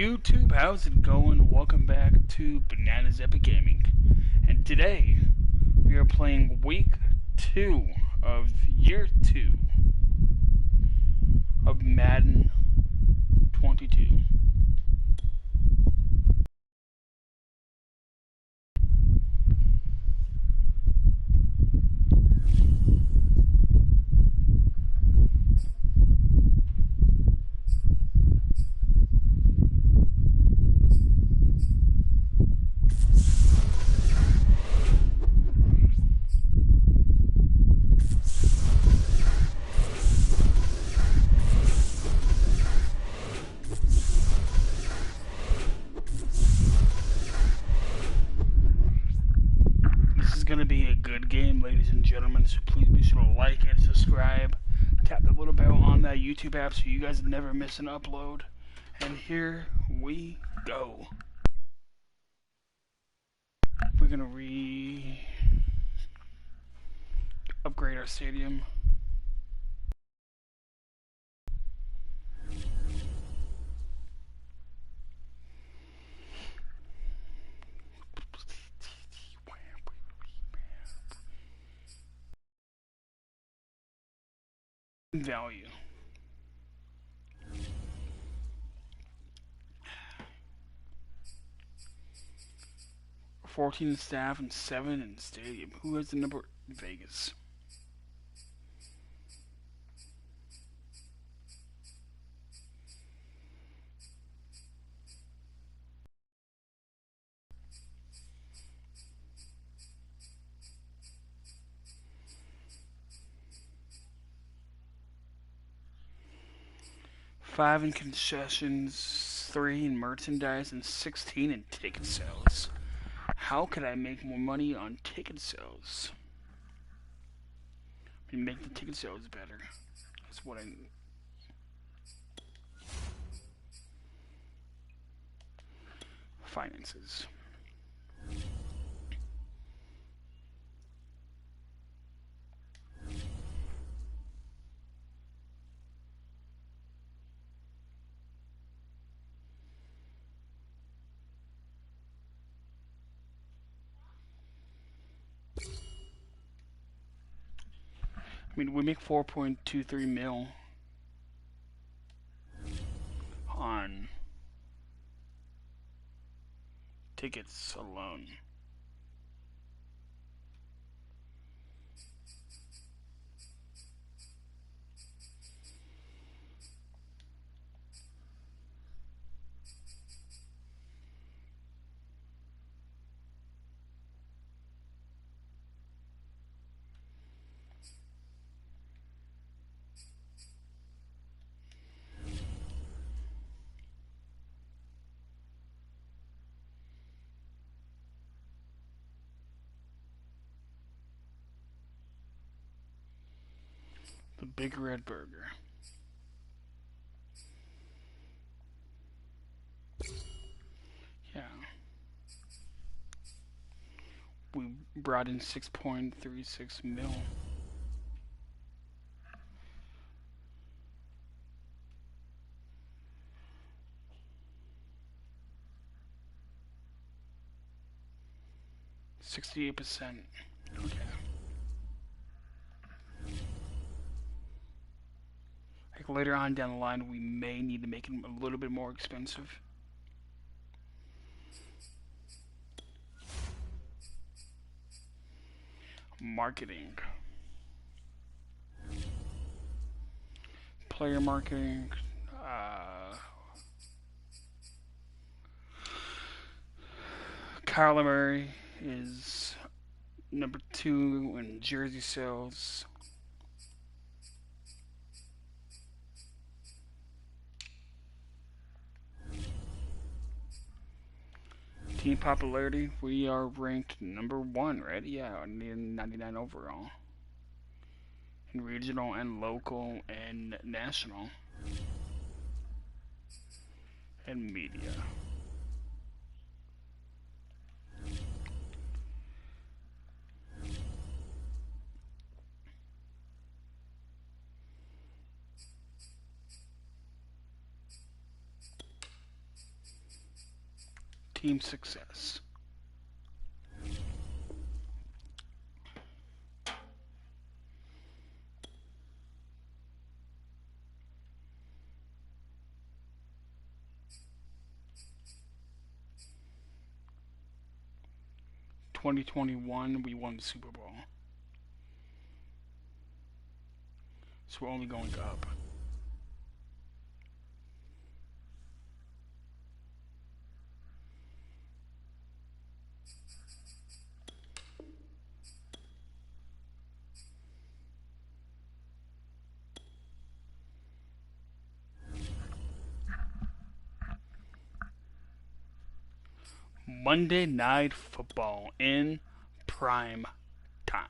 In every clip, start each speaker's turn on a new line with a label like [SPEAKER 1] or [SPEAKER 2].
[SPEAKER 1] YouTube, how's it going? Welcome back to Bananas Epic Gaming. And today, we are playing week 2 of year 2 of Madden 22. This is going to be a good game, ladies and gentlemen, so please be sure to like and subscribe. Tap the little bell on that YouTube app so you guys never miss an upload. And here we go. We're going to upgrade our stadium. Value. $14 in staff and 7 in stadium. Who has the number in Vegas? $5 in concessions, 3 in merchandise, and 16 in ticket sales. How could I make more money on ticket sales? I mean, make the ticket sales better. That's what I need. Finances. I mean, we make 4.23 mil on tickets alone. The Big Red Burger. Yeah. We brought in 6.36 mil. %68%. Okay. Like later on down the line, we may need to make it a little bit more expensive. Marketing. Player marketing. Kyler Murray is number 2 in jersey sales. Team popularity, we are ranked number 1, right? Yeah, 99 overall. In regional and local and national. And media. team success. In 2021, we won the Super Bowl. So we're only going up. Monday Night Football in prime time.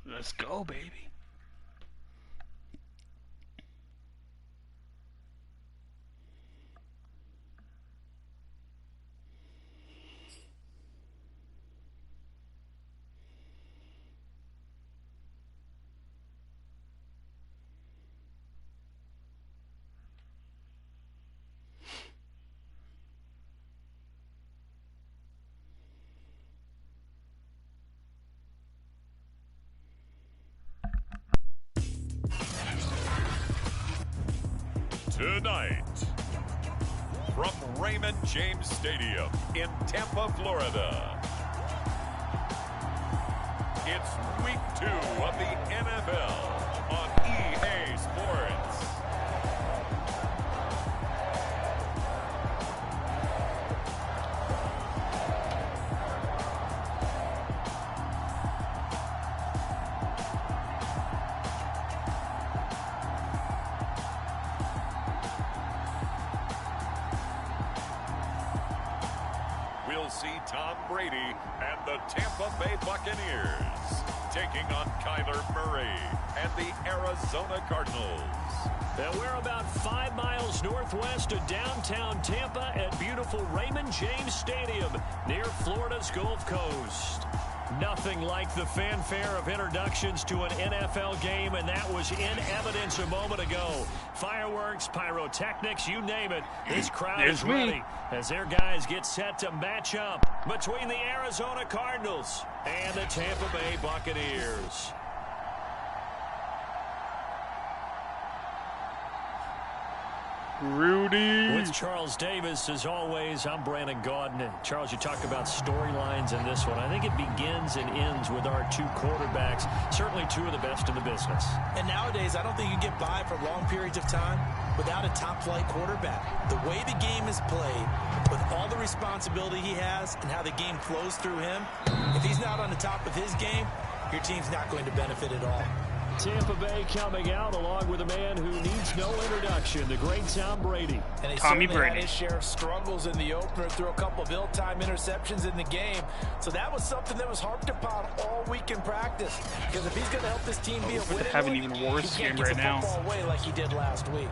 [SPEAKER 1] Let's go, baby.
[SPEAKER 2] Tonight, from Raymond James Stadium in Tampa, Florida, it's Week 2 of the NFL on EA Sports. We'll see Tom Brady and the Tampa Bay Buccaneers taking on Kyler Murray and the Arizona Cardinals.
[SPEAKER 3] And we're about 5 miles northwest of downtown Tampa at beautiful Raymond James Stadium near Florida's Gulf Coast. Nothing like the fanfare of introductions to an NFL game, and that was in evidence a moment ago. Fireworks, pyrotechnics, you name it. This crowd is ready as their guys get set to match up between the Arizona Cardinals and the Tampa Bay Buccaneers.
[SPEAKER 1] Rudy.
[SPEAKER 3] With Charles Davis, as always, I'm Brandon Gaudin. And Charles, you talk about storylines in this one. I think it begins and ends with our two quarterbacks, certainly two of the best in the business.
[SPEAKER 4] And nowadays, I don't think you get by for long periods of time without a top-flight quarterback. The way the game is played, with all the responsibility he has and how the game flows through him, if he's not on the top of his game, your team's not going to benefit at all.
[SPEAKER 3] Tampa Bay coming out along with a man who needs no introduction, the great Tom Brady.
[SPEAKER 4] And he
[SPEAKER 1] Tommy
[SPEAKER 4] certainly
[SPEAKER 1] Brady
[SPEAKER 4] had his share of struggles in the opener, threw a couple of ill-timed interceptions in the game. So that was something that was harped upon all week in practice. Because if he's going to help this team be a winning,
[SPEAKER 1] they haven't even wore this game right now.
[SPEAKER 4] He can't get the football away like he did last week.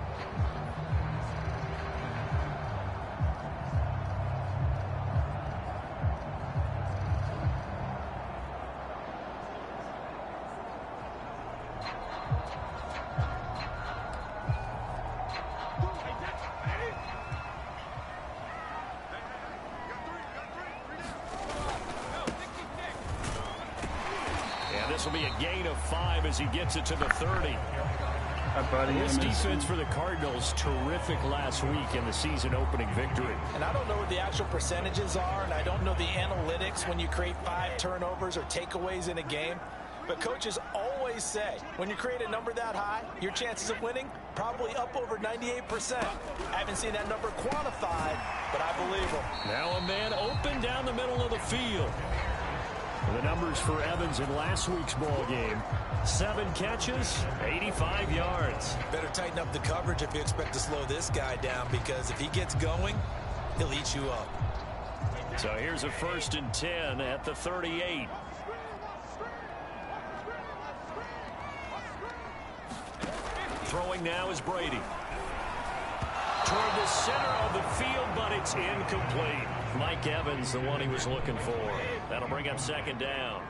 [SPEAKER 3] This will be a gain of 5 as he gets it to the 30. This defense for the Cardinals, terrific last week in the season-opening victory.
[SPEAKER 4] And I don't know what the actual percentages are, and I don't know the analytics when you create 5 turnovers or takeaways in a game. But coaches always say, when you create a number that high, your chances of winning probably up over 98%. I haven't seen that number quantified, but I believe them.
[SPEAKER 3] Now a man open down the middle of the field. The numbers for Evans in last week's ball game: 7 catches, 85 yards.
[SPEAKER 4] Better tighten up the coverage if you expect to slow this guy down, because if he gets going, he'll eat you up.
[SPEAKER 3] So here's a 1st and 10 at the 38. Throwing now is Brady. Toward the center of the field, but it's incomplete. Mike Evans, the one he was looking for. That'll bring up second down.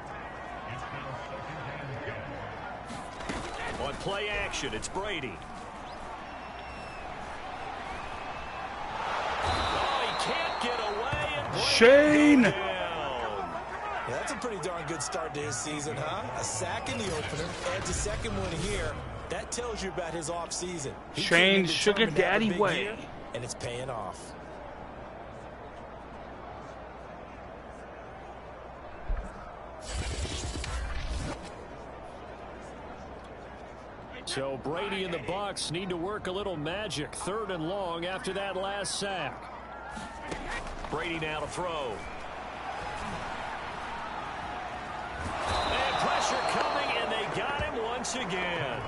[SPEAKER 3] On play action, it's Brady. Oh, he can't get away. And
[SPEAKER 1] Shane!
[SPEAKER 4] Yeah, that's a pretty darn good start to his season, huh? A sack in the opener, adds a second one here. That tells you about his offseason.
[SPEAKER 1] Shane Sugar Daddy way.
[SPEAKER 4] And it's paying off.
[SPEAKER 3] So Brady and the Bucs need to work a little magic. 3rd and long after that last sack. Brady now to throw. And pressure coming, and they got him once again.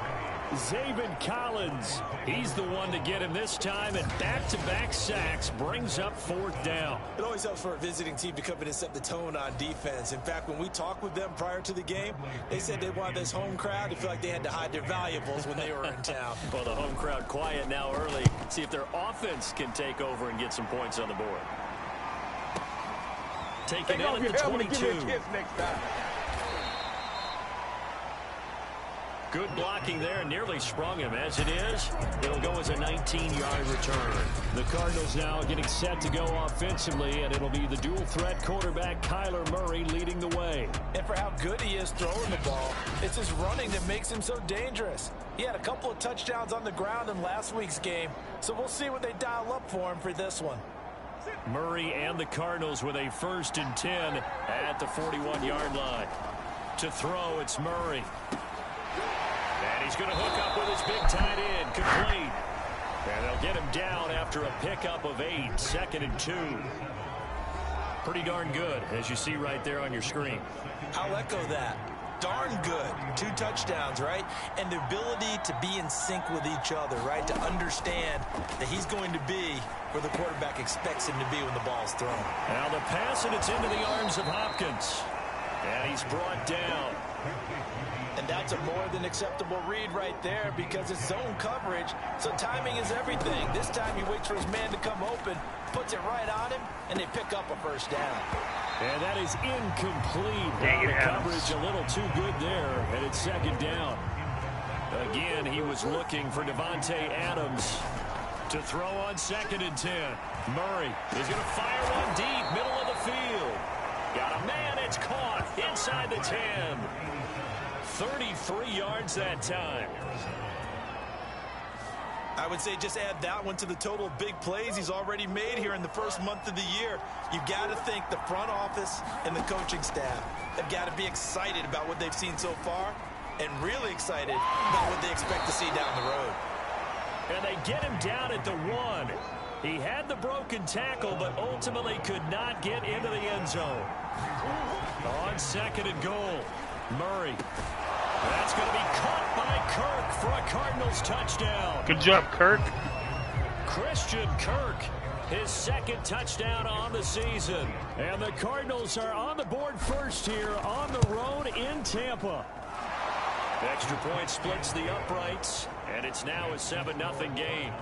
[SPEAKER 3] Zaven Collins, he's the one to get him this time, and back-to-back sacks brings up 4th down.
[SPEAKER 4] It always helps for a visiting team to come in and set the tone on defense. In fact, when we talked with them prior to the game, they said they wanted this home crowd to feel like they had to hide their valuables when they were in town.
[SPEAKER 3] Well, the home crowd quiet now early. See if their offense can take over and get some points on the board. Taking in at the 22. Good blocking there, nearly sprung him. As it is, it'll go as a 19-yard return. The Cardinals now getting set to go offensively, and it'll be the dual-threat quarterback Kyler Murray leading the way.
[SPEAKER 4] And for how good he is throwing the ball, it's his running that makes him so dangerous. He had a couple of touchdowns on the ground in last week's game, so we'll see what they dial up for him for this one.
[SPEAKER 3] Murray and the Cardinals with a 1st and 10 at the 41-yard line. To throw, it's Murray. And he's going to hook up with his big tight end, complete. And they'll get him down after a pickup of 8, 2nd and 2. Pretty darn good, as you see right there on your screen.
[SPEAKER 4] I'll echo that. Darn good. 2 touchdowns, right? And the ability to be in sync with each other, right? To understand that he's going to be where the quarterback expects him to be when the ball's thrown.
[SPEAKER 3] Now the pass, and it's into the arms of Hopkins. And he's brought down.
[SPEAKER 4] And that's a more than acceptable read right there because it's zone coverage, so timing is everything. This time he waits for his man to come open, puts it right on him, and they pick up a 1st down.
[SPEAKER 3] And that is incomplete. The coverage a little too good there, and it's 2nd down. Again, he was looking for Devontae Adams to throw on 2nd and 10. Murray is going to fire one deep, middle of the field. Got a man, it's caught inside the 10. 33 yards that time.
[SPEAKER 4] I would say just add that one to the total big plays he's already made here in the first month of the year. You've got to think the front office and the coaching staff have got to be excited about what they've seen so far and really excited about what they expect to see down the road.
[SPEAKER 3] And they get him down at the 1. He had the broken tackle, but ultimately could not get into the end zone. On 2nd and goal, Murray. That's going to be caught by Kirk for a Cardinals touchdown.
[SPEAKER 1] Good job, Kirk.
[SPEAKER 3] Christian Kirk, his 2nd touchdown on the season. And the Cardinals are on the board first here on the road in Tampa. Extra point splits the uprights, and it's now a 7-0 game.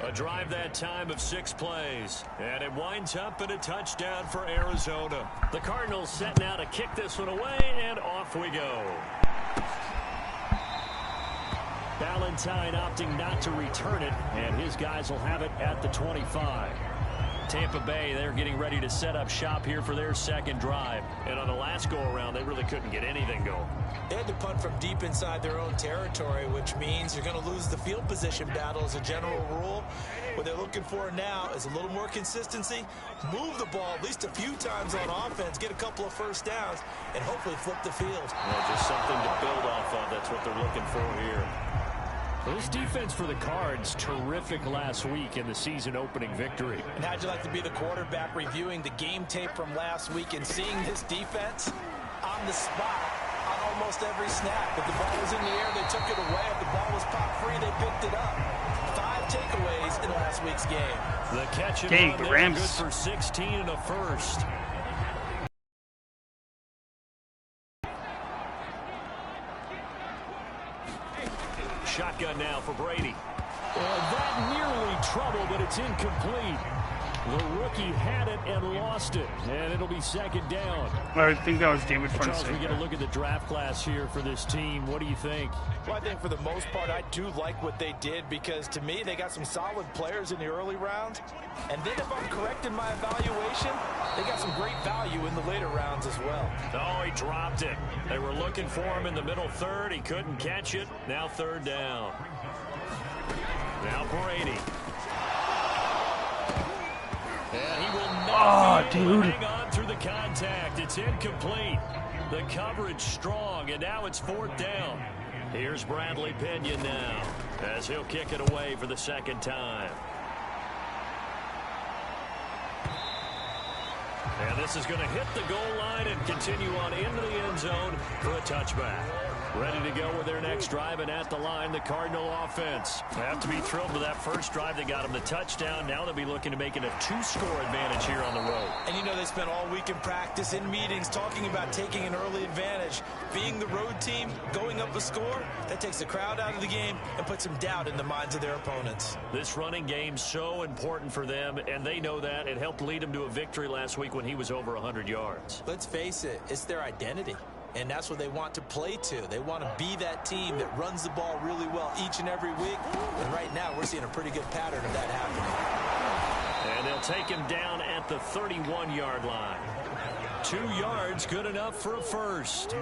[SPEAKER 3] A drive that time of 6 plays, and it winds up in a touchdown for Arizona. The Cardinals set now to kick this one away, and off we go. Valentine opting not to return it, and his guys will have it at the 25. Tampa Bay, they're getting ready to set up shop here for their 2nd drive. And on the last go-around, they really couldn't get anything going.
[SPEAKER 4] They had to punt from deep inside their own territory, which means you're going to lose the field position battle as a general rule. What they're looking for now is a little more consistency, move the ball at least a few times on offense, get a couple of 1st downs, and hopefully flip the field.
[SPEAKER 3] Well, just something to build off of. That's what they're looking for here. Well, this defense for the Cards, terrific last week in the season-opening victory.
[SPEAKER 4] And how'd you like to be the quarterback reviewing the game tape from last week and seeing this defense on the spot on almost every snap? If the ball was in the air, they took it away. If the ball was pop free, they picked it up. 5 takeaways in last week's game.
[SPEAKER 3] The catch and run there, good for 16 and a 1st. Shotgun now for Brady. That nearly trouble, but it's incomplete. The rookie had it and lost it, and it'll be second down.
[SPEAKER 1] I think that was David front
[SPEAKER 3] Charles, we get a look at the draft class here for this team. What do you think?
[SPEAKER 4] Well, I think for the most part, I do like what they did because, to me, they got some solid players in the early rounds. And then if I'm correct in my evaluation, they got some great value in the later rounds as well.
[SPEAKER 3] Oh, he dropped it. They were looking for him in the middle third. He couldn't catch it. Now third down. Now Brady. And he will not be able to hang on through the contact. It's incomplete. The coverage strong, and now it's fourth down. Here's Bradley Pinion now as he'll kick it away for the second time. And this is going to hit the goal line and continue on into the end zone for a touchback. Ready to go with their next drive, and at the line, the Cardinal offense. They have to be thrilled with that first drive. They got them the touchdown. Now they'll be looking to make it a 2-score advantage here on the road.
[SPEAKER 4] And you know, they spent all week in practice, in meetings, talking about taking an early advantage. Being the road team, going up a score, that takes the crowd out of the game and puts some doubt in the minds of their opponents.
[SPEAKER 3] This running game's so important for them, and they know that. It helped lead them to a victory last week when he was over 100 yards.
[SPEAKER 4] Let's face it, it's their identity. And that's what they want to play to. They want to be that team that runs the ball really well each and every week. And right now, we're seeing a pretty good pattern of that happening.
[SPEAKER 3] And they'll take him down at the 31-yard line. 2 yards, good enough for a first.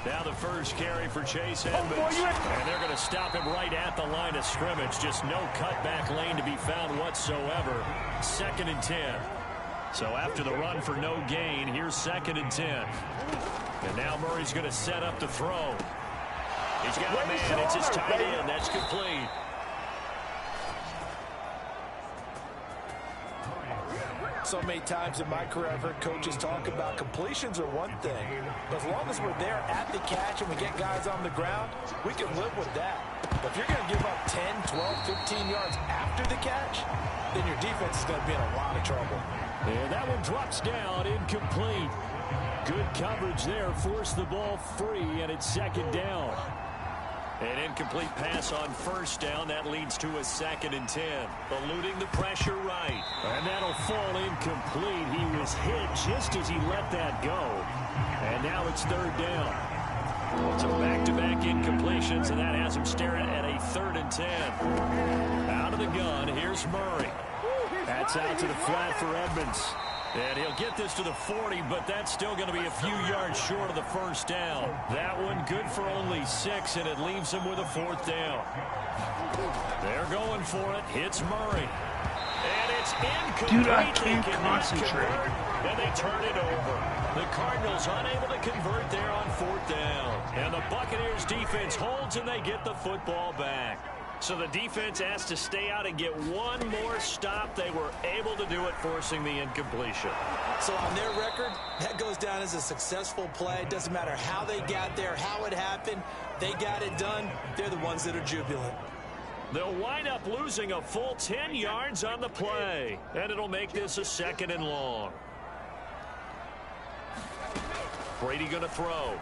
[SPEAKER 3] Now the first carry for Chase Edmonds. And they're going to stop him right at the line of scrimmage. Just no cutback lane to be found whatsoever. 2nd and 10. So after the run for no gain, here's 2nd and 10. And now Murray's going to set up the throw. He's got a man. It's his tight end. That's complete.
[SPEAKER 4] So many times in my career, I've heard coaches talk about completions are one thing. But as long as we're there at the catch and we get guys on the ground, we can live with that. But if you're going to give up 10, 12, 15 yards after the catch, then your defense is going to be in a lot of trouble.
[SPEAKER 3] And that one drops down, incomplete. Good coverage there, forced the ball free, and it's 2nd down. An incomplete pass on 1st down. That leads to a 2nd and 10. Eluding the pressure right. And that'll fall incomplete. He was hit just as he let that go. And now it's 3rd down. So back-to-back incompletions, and that has him staring at a 3rd and 10. Out of the gun, here's Murray. That's out to the flat for Edmonds. And he'll get this to the 40, but that's still going to be a few yards short of the first down. That one good for only 6, and it leaves him with a 4th down. They're going for it. Hits Murray. And it's incomplete.
[SPEAKER 1] Dude, I can't concentrate.
[SPEAKER 3] And they turn it over. The Cardinals unable to convert there on 4th down. And the Buccaneers defense holds, and they get the football back. So the defense has to stay out and get one more stop. They were able to do it, forcing the incompletion.
[SPEAKER 4] So on their record, that goes down as a successful play. It doesn't matter how they got there, how it happened. They got it done. They're the ones that are jubilant.
[SPEAKER 3] They'll wind up losing a full 10 yards on the play. And it'll make this a 2nd and long. Brady going to throw.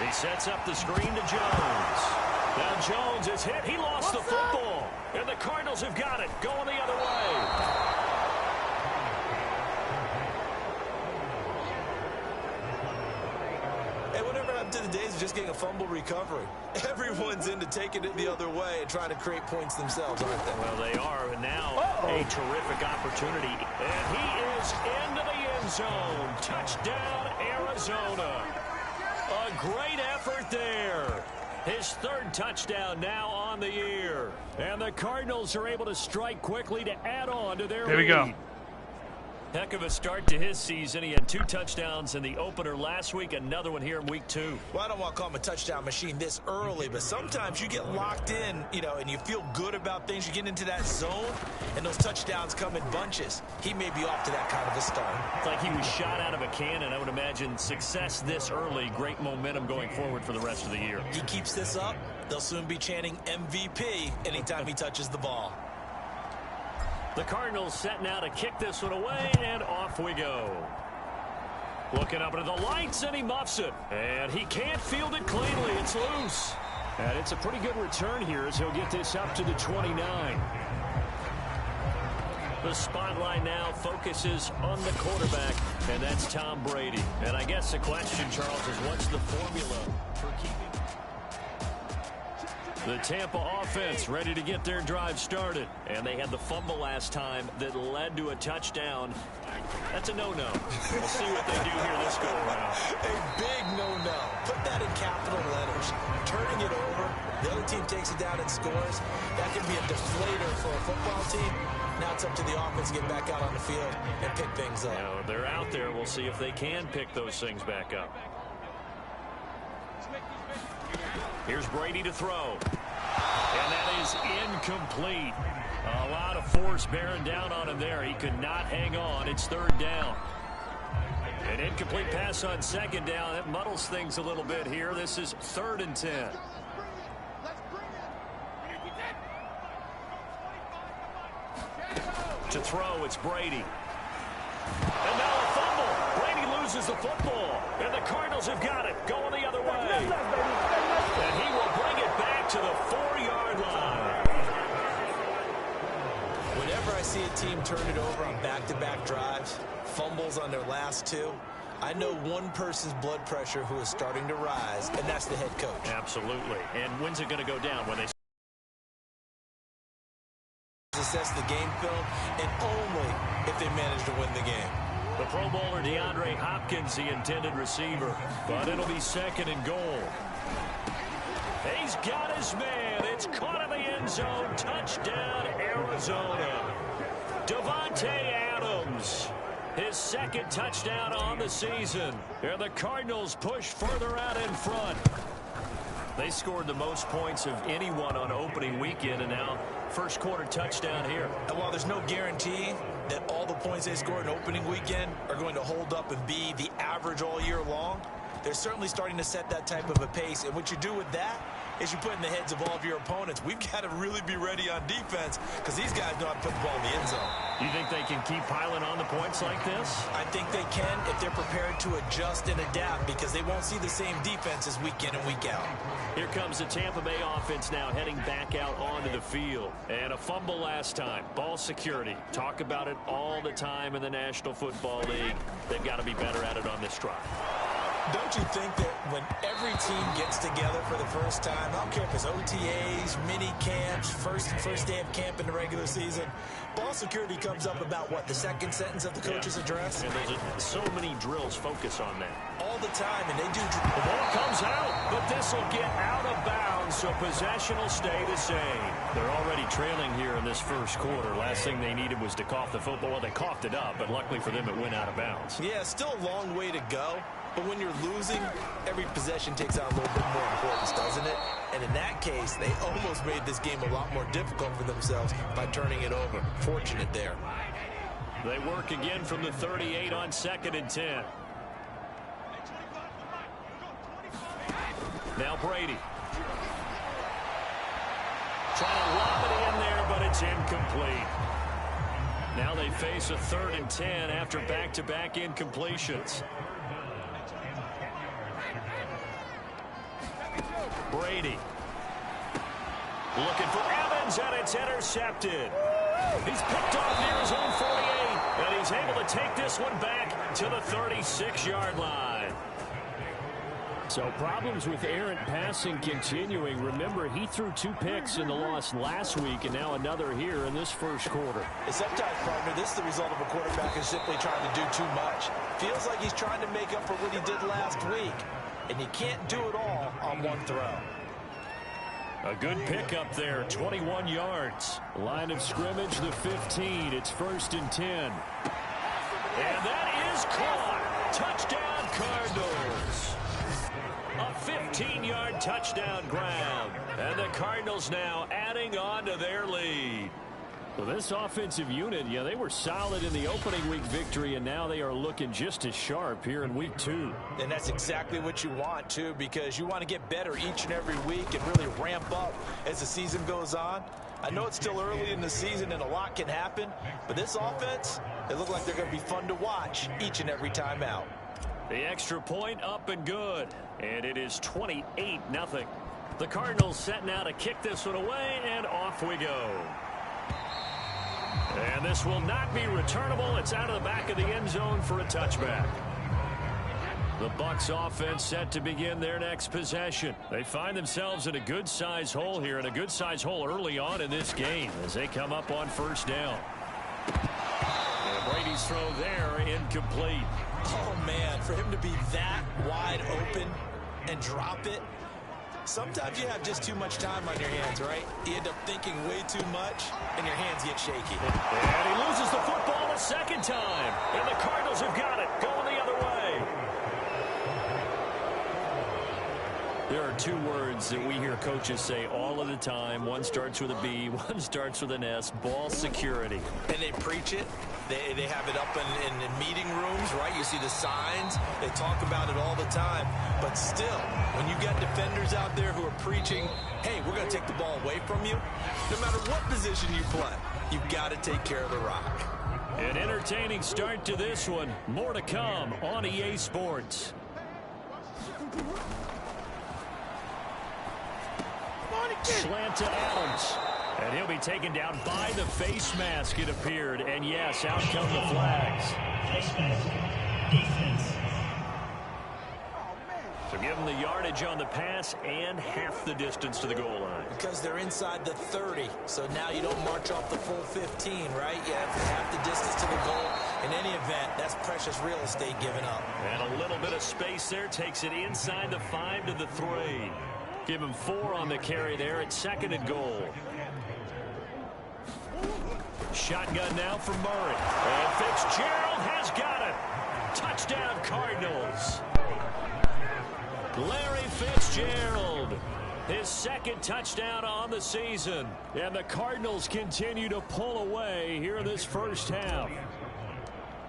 [SPEAKER 3] He sets up the screen to Jones. Now Jones is hit. He lost the football. And the Cardinals have got it. Going the other way.
[SPEAKER 4] Hey, whatever happened to the days of just getting a fumble recovery? Everyone's into taking it the other way and trying to create points themselves, aren't they?
[SPEAKER 3] Well, they are. And now a terrific opportunity. And he is into the end zone. Touchdown, Arizona. A great effort there. His 3rd touchdown now on the year. And the Cardinals are able to strike quickly to add on to their lead.
[SPEAKER 1] There we go.
[SPEAKER 3] Heck of a start to his season. He had 2 touchdowns in the opener last week, another one here in week 2.
[SPEAKER 4] Well, I don't want to call him a touchdown machine this early, but sometimes you get locked in, you know, and you feel good about things. You get into that zone, and those touchdowns come in bunches. He may be off to that kind of a start.
[SPEAKER 3] It's like he was shot out of a cannon. I would imagine success this early, great momentum going forward for the rest of the year.
[SPEAKER 4] He keeps this up, they'll soon be chanting MVP anytime he touches the ball.
[SPEAKER 3] The Cardinals set now to kick this one away, and off we go. Looking up at the lights, and he muffs it. And he can't field it cleanly. It's loose. And it's a pretty good return here as he'll get this up to the 29. The spotlight now focuses on the quarterback, and that's Tom Brady. And I guess the question, Charles, is what's the formula for keeping the Tampa offense ready to get their drive started? And they had the fumble last time that led to a touchdown. That's a no-no. We'll see what they do here this go-around.
[SPEAKER 4] A big no-no. Put that in capital letters. Turning it over, the other team takes it down and scores. That could be a deflator for a football team. Now it's up to the offense to get back out on the field and pick things up.
[SPEAKER 3] Now, they're out there. We'll see if they can pick those things back up. Here's Brady to throw. And that is incomplete. A lot of force bearing down on him there. He could not hang on. It's third down. An incomplete pass on second down. That muddles things a little bit here. This is 3rd and 10. To throw, it's Brady. And now a fumble. Brady loses the football. And the Cardinals have got it. Going the other way. And he will bring it back to the 4-yard line.
[SPEAKER 4] Whenever I see a team turn it over on back-to-back drives, fumbles on their last two, I know one person's blood pressure who is starting to rise, and that's the head coach.
[SPEAKER 3] Absolutely. And when's it going to go down? When they
[SPEAKER 4] assess the game film, and only if they manage to win the game.
[SPEAKER 3] The Pro Bowler DeAndre Hopkins, the intended receiver, but it'll be 2nd and goal. He's got his man. It's caught in the end zone. Touchdown, Arizona. Davante Adams, his 2nd touchdown on the season. And the Cardinals push further out in front. They scored the most points of anyone on opening weekend, and now first quarter touchdown here.
[SPEAKER 4] And while there's no guarantee that all the points they scored in opening weekend are going to hold up and be the average all year long, they're certainly starting to set that type of a pace. And what you do with that is you put in the heads of all of your opponents, we've got to really be ready on defense because these guys know how to put the ball in the end zone.
[SPEAKER 3] You think they can keep piling on the points like this?
[SPEAKER 4] I think they can if they're prepared to adjust and adapt because they won't see the same defenses week in and week out.
[SPEAKER 3] Here comes the Tampa Bay offense now heading back out onto the field. And a fumble last time. Ball security. Talk about it all the time in the National Football League. They've got to be better at it on this drive.
[SPEAKER 4] Don't you think that when every team gets together for the first time, I don't care if it's OTAs, mini camps, first day of camp in the regular season, ball security comes up about, what, the 2nd sentence of the coach's address?
[SPEAKER 3] And there's so many drills focus on that.
[SPEAKER 4] All the time, and they do.
[SPEAKER 3] The ball comes out, but this will get out of bounds, so possession will stay the same. They're already trailing here in this first quarter. Last thing they needed was to cough the football. Well, they coughed it up, but luckily for them, it went out of bounds.
[SPEAKER 4] Yeah, still a long way to go. But when you're losing, every possession takes on a little bit more importance, doesn't it? And in that case, they almost made this game a lot more difficult for themselves by turning it over. Fortunate there.
[SPEAKER 3] They work again from the 38 on 2nd and 10. Now Brady. Trying to lob it in there, but it's incomplete. Now they face a 3rd and 10 after back-to-back incompletions. Brady looking for Evans, and it's intercepted. He's picked off near his own 48, and he's able to take this one back to the 36-yard line. So problems with errant passing continuing. Remember, he threw 2 picks in the loss last week, and now another here in this first quarter.
[SPEAKER 4] And sometimes, partner, this is the result of a quarterback who's simply trying to do too much. Feels like he's trying to make up for what he did last week. And you can't do it all on one throw.
[SPEAKER 3] A good pickup there, 21 yards. Line of scrimmage, the 15. It's 1st and 10. And that is caught. Touchdown, Cardinals. A 15-yard touchdown grab. And the Cardinals now adding on to their lead. Well, this offensive unit, yeah, they were solid in the opening week victory, and now they are looking just as sharp here in week 2.
[SPEAKER 4] And that's exactly what you want, too, because you want to get better each and every week and really ramp up as the season goes on. I know it's still early in the season and a lot can happen, but this offense, they look like they're going to be fun to watch each and every time out.
[SPEAKER 3] The extra point up and good, and it is 28-0. The Cardinals set now to kick this one away, and off we go. And this will not be returnable. It's out of the back of the end zone for a touchback. The Bucs offense set to begin their next possession. They find themselves in a good-sized hole here, and a good-sized hole early on in this game as they come up on first down. And Brady's throw there incomplete.
[SPEAKER 4] Oh, man, for him to be that wide open and drop it. Sometimes you have just too much time on your hands, right? You end up thinking way too much, and your hands get shaky.
[SPEAKER 3] And he loses the football a second time. And the Cardinals have got it, going the other way. There are two words that we hear coaches say all of the time. One starts with a B, one starts with an S, ball security.
[SPEAKER 4] And they preach it. They have it up in meeting rooms, right? You see the signs. They talk about it all the time. But still, when you got defenders out there who are preaching, hey, we're going to take the ball away from you, no matter what position you play, you've got to take care of the rock.
[SPEAKER 3] An entertaining start to this one. More to come on EA Sports. Slanted out. And he'll be taken down by the face mask, it appeared. And yes, out come the flags. So give them the yardage on the pass and half the distance to the goal line.
[SPEAKER 4] Because they're inside the 30. So now you don't march off the full 15, right? You have half the distance to the goal. In any event, that's precious real estate given up.
[SPEAKER 3] And a little bit of space there takes it inside the 5 to the 3. Give him 4 on the carry there at 2nd and goal. Shotgun now for Murray. And Fitzgerald has got it. Touchdown Cardinals. Larry Fitzgerald. His 2nd touchdown on the season. And the Cardinals continue to pull away here in this first half.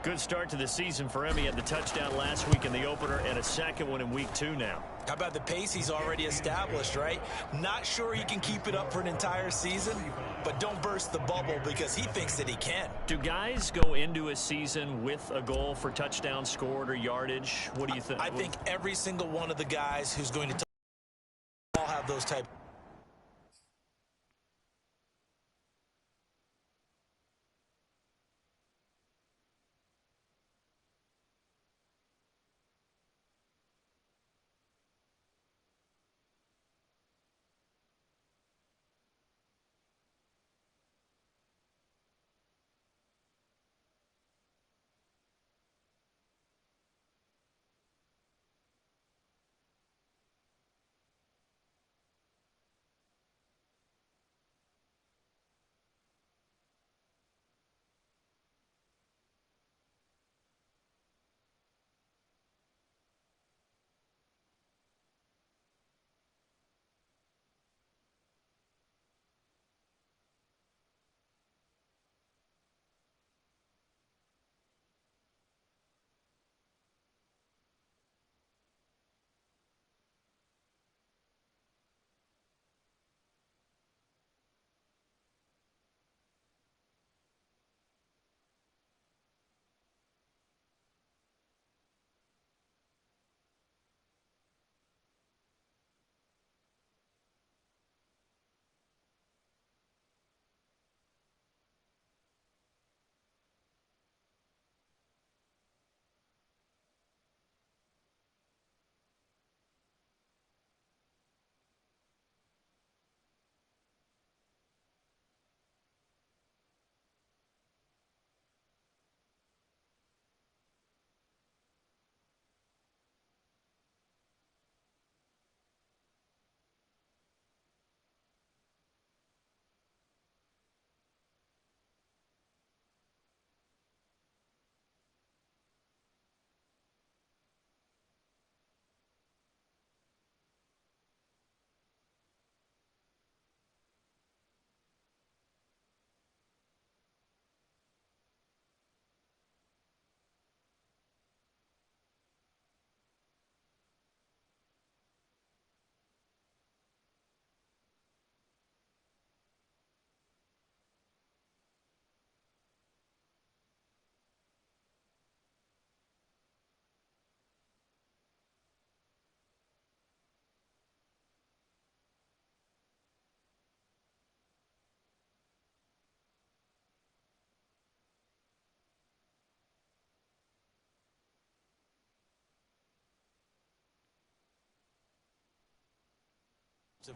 [SPEAKER 3] Good start to the season for him. He had the touchdown last week in the opener and a second one in week 2 now.
[SPEAKER 4] How about the pace he's already established, right? Not sure he can keep it up for an entire season, but don't burst the bubble because he thinks that he can.
[SPEAKER 3] Do guys go into a season with a goal for touchdown scored or yardage? What do you think?
[SPEAKER 4] I think every single one of the guys who's going to all have those type.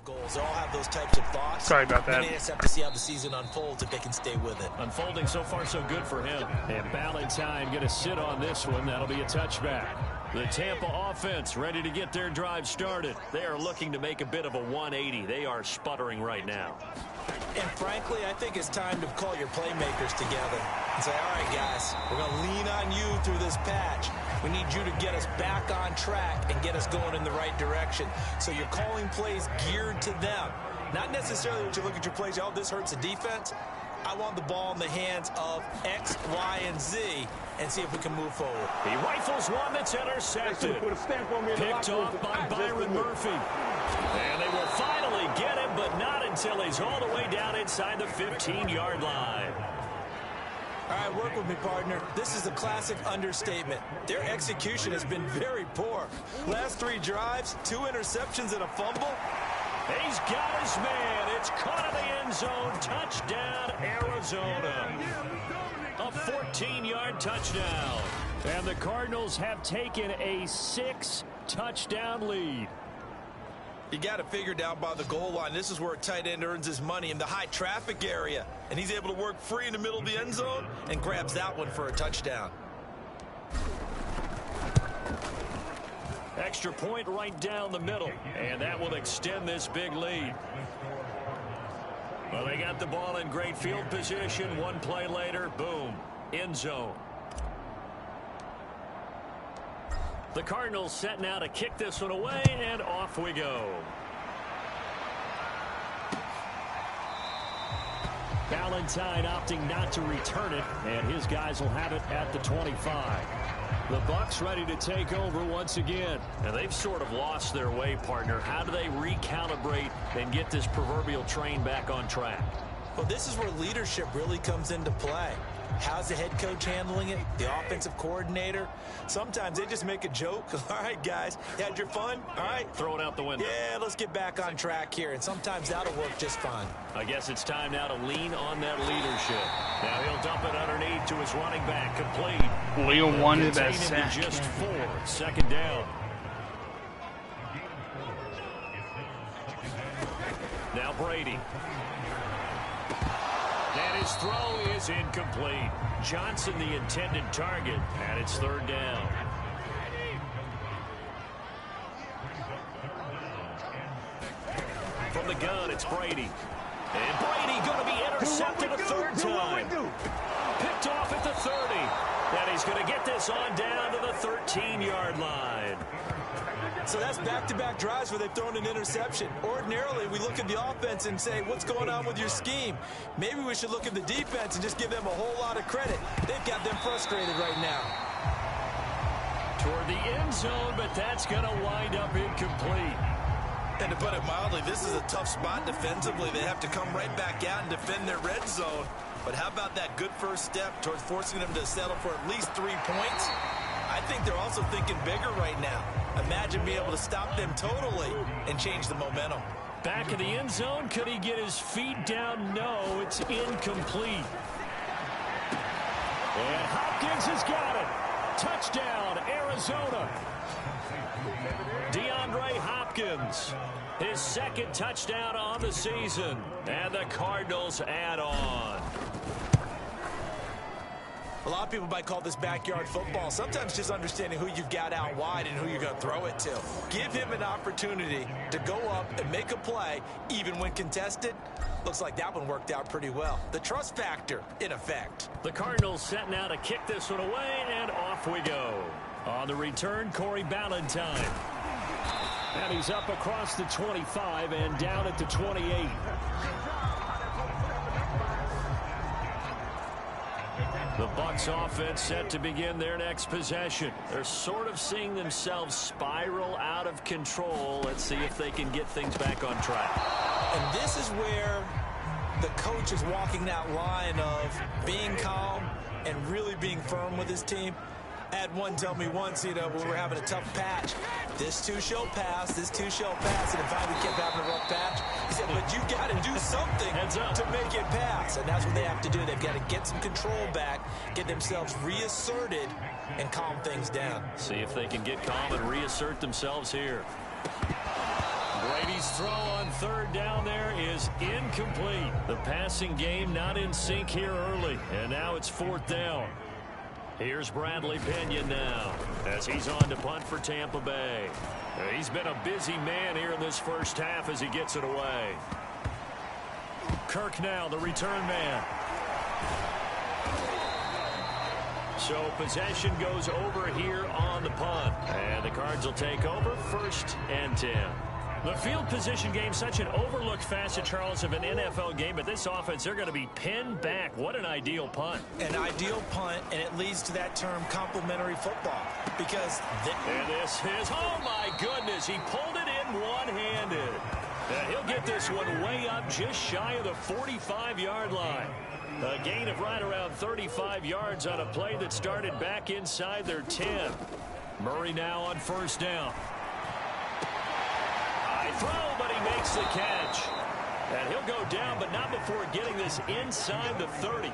[SPEAKER 4] Goals. They all have those types of thoughts.
[SPEAKER 1] Sorry about that.
[SPEAKER 4] They just have to see how the season unfolds if they can stay with it.
[SPEAKER 3] Unfolding so far so good for him. And Ballantyne going to sit on this one. That'll be a touchback. The Tampa offense ready to get their drive started. They are looking to make a bit of a 180. They are sputtering right now.
[SPEAKER 4] And frankly, I think it's time to call your playmakers together and say, all right, guys, we're going to lean on you through this patch. We need you to get us back on track and get us going in the right direction. So you're calling plays geared to them. Not necessarily when you look at your plays, oh, this hurts the defense. I want the ball in the hands of X, Y, and Z and see if we can move forward.
[SPEAKER 3] He rifles one that's intercepted. Picked off by Byron Murphy. And they will finally get him, but not until he's all the way down inside the 15-yard line.
[SPEAKER 4] All right, work with me, partner. This is a classic understatement. Their execution has been very poor. Last 3 drives, 2 interceptions and a fumble.
[SPEAKER 3] He's got his man. It's caught in the end zone. Touchdown, Arizona. A 14-yard touchdown. And the Cardinals have taken a 6-touchdown lead.
[SPEAKER 4] You got to figure down by the goal line. This is where a tight end earns his money, in the high traffic area. And he's able to work free in the middle of the end zone and grabs that one for a touchdown.
[SPEAKER 3] Extra point right down the middle. And that will extend this big lead. Well, they got the ball in great field position. One play later, boom, end zone. The Cardinals set now to kick this one away, and off we go. Ballantyne opting not to return it, and his guys will have it at the 25. The Bucs ready to take over once again. And they've sort of lost their way, partner. How do they recalibrate and get this proverbial train back on track?
[SPEAKER 4] Well, this is where leadership really comes into play. How's the head coach handling it? The offensive coordinator? Sometimes they just make a joke. All right, guys, you had your fun? All right.
[SPEAKER 3] Throw it out the window.
[SPEAKER 4] Yeah, let's get back on track here. And sometimes that'll work just fine.
[SPEAKER 3] I guess it's time now to lean on that leadership. Now he'll dump it underneath to his running back. Complete.
[SPEAKER 1] Leo wanted that
[SPEAKER 3] Contain him to
[SPEAKER 1] sack.
[SPEAKER 3] just 4. Second down. Now Brady. And his throw is incomplete. Johnson the intended target, and it's third down. From the gun, it's Brady. And Brady going to be intercepted a third time. Picked off at the 30. And he's going to get this on down to the 13-yard line.
[SPEAKER 4] So that's back-to-back drives where they've thrown an interception. Ordinarily, we look at the offense and say, what's going on with your scheme? Maybe we should look at the defense and just give them a whole lot of credit. They've got them frustrated right now.
[SPEAKER 3] Toward the end zone, but that's going to wind up incomplete.
[SPEAKER 4] And to put it mildly, this is a tough spot defensively. They have to come right back out and defend their red zone. But how about that good first step towards forcing them to settle for at least 3 points? I think they're also thinking bigger right now. Imagine being able to stop them totally and change the momentum.
[SPEAKER 3] Back in the end zone, could he get his feet down? No, it's incomplete. And Hopkins has got it. Touchdown, Arizona. DeAndre Hopkins, his second touchdown on the season. And the Cardinals add on.
[SPEAKER 4] A lot of people might call this backyard football. Sometimes just understanding who you've got out wide and who you're going to throw it to. Give him an opportunity to go up and make a play, even when contested. Looks like that one worked out pretty well. The trust factor, in effect.
[SPEAKER 3] The Cardinals set now to kick this one away, and off we go. On the return, Corey Ballantyne. And he's up across the 25 and down at the 28. The Bucs offense set to begin their next possession. They're sort of seeing themselves spiral out of control. Let's see if they can get things back on track.
[SPEAKER 4] And this is where the coach is walking that line of being calm and really being firm with his team. I had one tell me once, when we were having a tough patch, this too shall pass, this too shall pass, and in fact we kept having a rough patch. He said, but you got to do something to make it pass, and that's what they have to do. They've got to get some control back, get themselves reasserted, and calm things down.
[SPEAKER 3] See if they can get calm and reassert themselves here. Brady's throw on third down there is incomplete. The passing game not in sync here early, and now it's fourth down. Here's Bradley Pinion now as he's on to punt for Tampa Bay. He's been a busy man here in this first half as he gets it away. Kirk now, the return man. So possession goes over here on the punt. And the Cards will take over 1st and 10. The field position game, such an overlooked facet, Charles, of an NFL game. But this offense, they're going to be pinned back. What an ideal punt.
[SPEAKER 4] An ideal punt, and it leads to that term complementary football. Because
[SPEAKER 3] and this is, oh my goodness, he pulled it in one-handed. And he'll get this one way up just shy of the 45-yard line. A gain of right around 35 yards on a play that started back inside their 10. Murray now on 1st down. High throw, but he makes the catch. And he'll go down, but not before getting this inside the 30.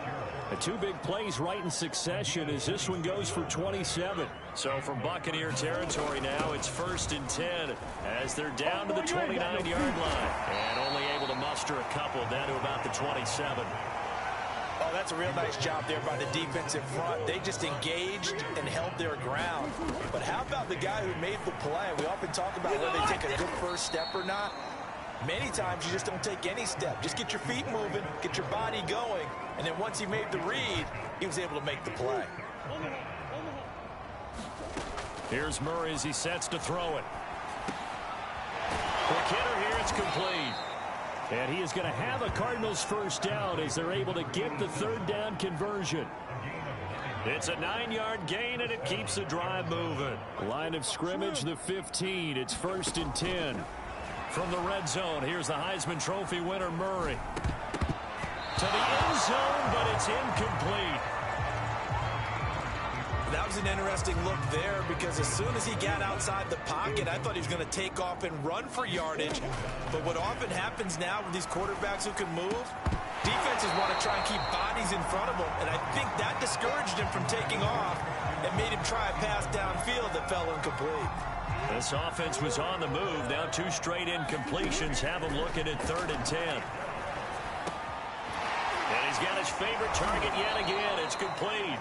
[SPEAKER 3] The two big plays right in succession as this one goes for 27. So from Buccaneer territory now, it's 1st and 10 as they're down to the 29-yard line. And only able to muster a couple down to about the 27.
[SPEAKER 4] Oh, that's a real nice job there by the defensive front. They just engaged and held their ground. But how about the guy who made the play? We often talk about whether they take a good first step or not. Many times you just don't take any step. Just get your feet moving, get your body going, and then once he made the read, he was able to make the play.
[SPEAKER 3] Here's Murray as he sets to throw it. Quick hitter here, it's complete. And he is going to have a Cardinals first down as they're able to get the 3rd down conversion. It's a 9-yard gain, and it keeps the drive moving. Line of scrimmage, the 15. It's 1st and 10. From the red zone, here's the Heisman Trophy winner, Murray. To the end zone, but it's incomplete.
[SPEAKER 4] That was an interesting look there because as soon as he got outside the pocket, I thought he was going to take off and run for yardage. But what often happens now with these quarterbacks who can move, defenses want to try and keep bodies in front of them. And I think that discouraged him from taking off and made him try a pass downfield that fell incomplete.
[SPEAKER 3] This offense was on the move. Now 2 straight incompletions have him looking at 3rd and 10. And he's got his favorite target yet again. It's complete.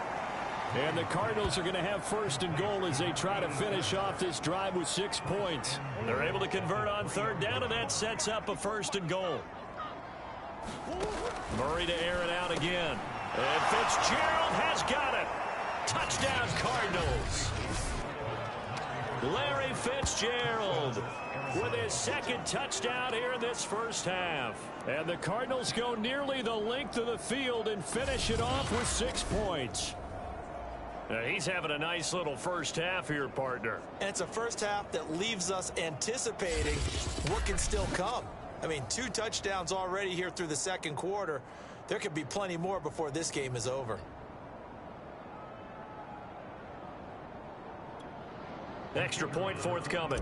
[SPEAKER 3] And the Cardinals are going to have 1st and goal as they try to finish off this drive with 6 points. They're able to convert on 3rd down, and that sets up a 1st and goal. Murray to air it out again. And Fitzgerald has got it. Touchdown, Cardinals. Larry Fitzgerald with his 2nd touchdown here in this first half. And the Cardinals go nearly the length of the field and finish it off with 6 points. He's having a nice little first half here, partner.
[SPEAKER 4] And it's a first half that leaves us anticipating what can still come. I mean, 2 touchdowns already here through the 2nd quarter. There could be plenty more before this game is over.
[SPEAKER 3] Extra point forthcoming.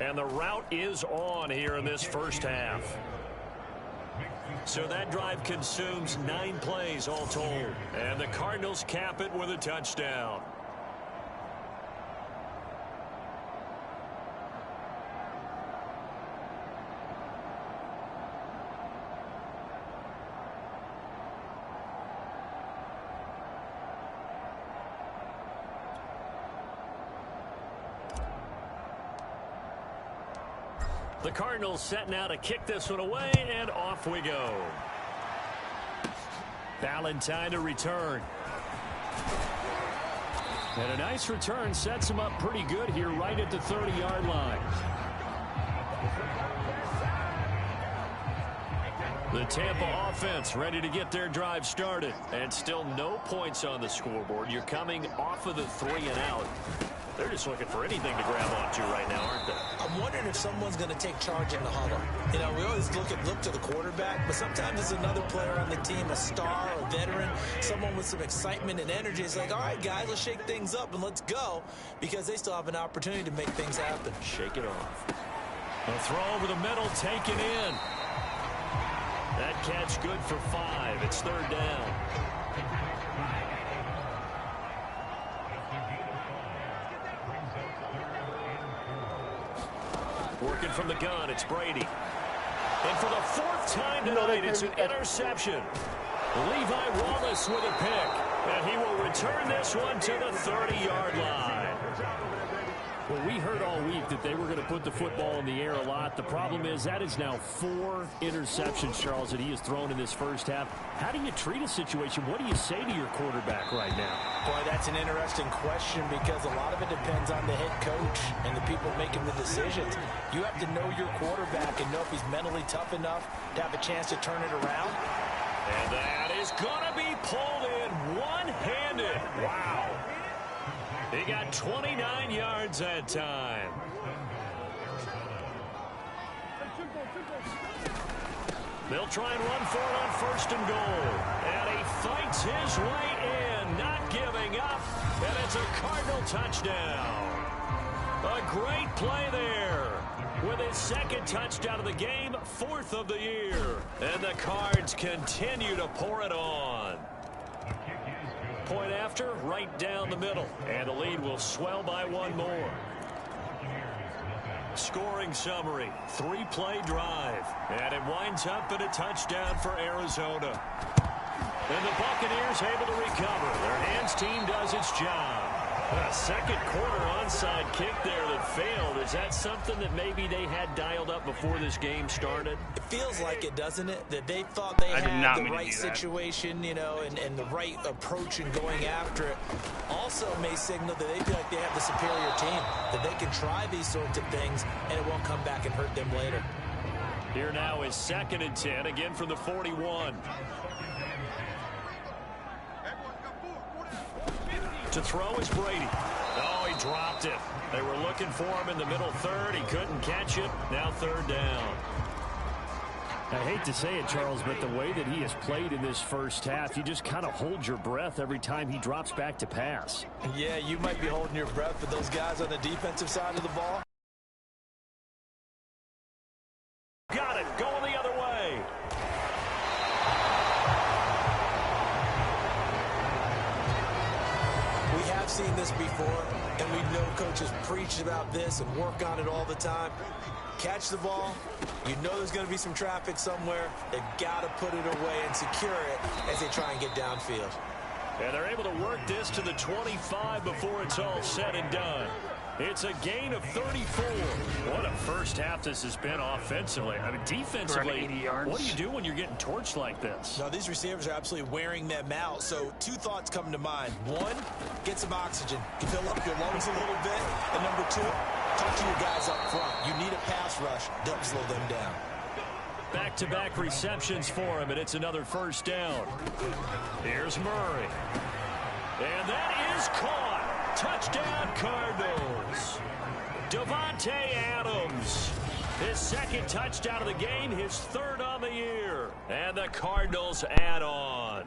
[SPEAKER 3] And the route is on here in this first half. So that drive consumes 9 plays all told. And the Cardinals cap it with a touchdown. The Cardinals setting out to kick this one away, and off we go. Valentine to return. And a nice return sets him up pretty good here right at the 30-yard line. The Tampa offense ready to get their drive started. And still no points on the scoreboard. You're coming off of the 3 and out. They're just looking for anything to grab onto right now, aren't they?
[SPEAKER 4] I'm wondering if someone's going to take charge in the huddle. You know, we always look to the quarterback, but sometimes it's another player on the team, a star, a veteran, someone with some excitement and energy. It's like, all right, guys, let's shake things up and let's go, because they still have an opportunity to make things happen.
[SPEAKER 3] Shake it off. A throw over the middle, taken in. That catch good for 5. It's 3rd down. Working from the gun, it's Brady. And for the fourth time tonight, it's an interception. Levi Wallace with a pick. And he will return this one to the 30-yard line.
[SPEAKER 5] Well, we heard all week that they were going to put the football in the air a lot. The problem is that is now 4 interceptions, Charles, that he has thrown in this first half. How do you treat a situation? What do you say to your quarterback right now?
[SPEAKER 4] Boy, that's an interesting question because a lot of it depends on the head coach and the people making the decisions. You have to know your quarterback and know if he's mentally tough enough to have a chance to turn it around.
[SPEAKER 3] And that is going to be pulled in one-handed. Wow. He got 29 yards that time. They'll try and run for it on first and goal. And he fights his way in, not giving up. And it's a Cardinal touchdown. A great play there. With his second touchdown of the game, 4th of the year. And the Cards continue to pour it on. Point after, right down the middle. And the lead will swell by 1 more. Scoring summary, 3-play drive. And it winds up in a touchdown for Arizona. And the Buccaneers able to recover. Their hands team does its job. A second quarter onside kick there that failed. Is that something that maybe they had dialed up before this game started?
[SPEAKER 4] It feels like it, doesn't it? That they thought they had the right situation, you know, and the right approach in going after it. Also may signal that they feel like they have the superior team, that they can try these sorts of things, and it won't come back and hurt them later.
[SPEAKER 3] Here now is 2nd and 10, again from the 41. To throw is Brady. Oh, he dropped it. They were looking for him in the middle third. He couldn't catch it. Now 3rd down.
[SPEAKER 5] I hate to say it, Charles, but the way that he has played in this first half, you just kind of hold your breath every time he drops back to pass.
[SPEAKER 4] Yeah, you might be holding your breath for those guys on the defensive side of the ball.
[SPEAKER 3] Got it. Going the other way.
[SPEAKER 4] We have seen this before, and we know coaches preach about this and work on it all the time. Catch the ball. You know there's going to be some traffic somewhere. They've got to put it away and secure it as they try and get downfield.
[SPEAKER 3] And they're able to work this to the 25 before it's all said and done. It's a gain of 34. What a first half this has been offensively. I mean, defensively, what do you do when you're getting torched like this?
[SPEAKER 4] Now, these receivers are absolutely wearing them out. So 2 thoughts come to mind. 1, get some oxygen. Fill up your lungs a little bit. And number 2, talk to your guys up front. You need a pass rush. Don't slow them down.
[SPEAKER 3] Back-to-back receptions for him, and it's another first down. Here's Murray. And that is caught. Touchdown, Cardinals. Davante Adams. His 2nd touchdown of the game, his 3rd on the year. And the Cardinals add on.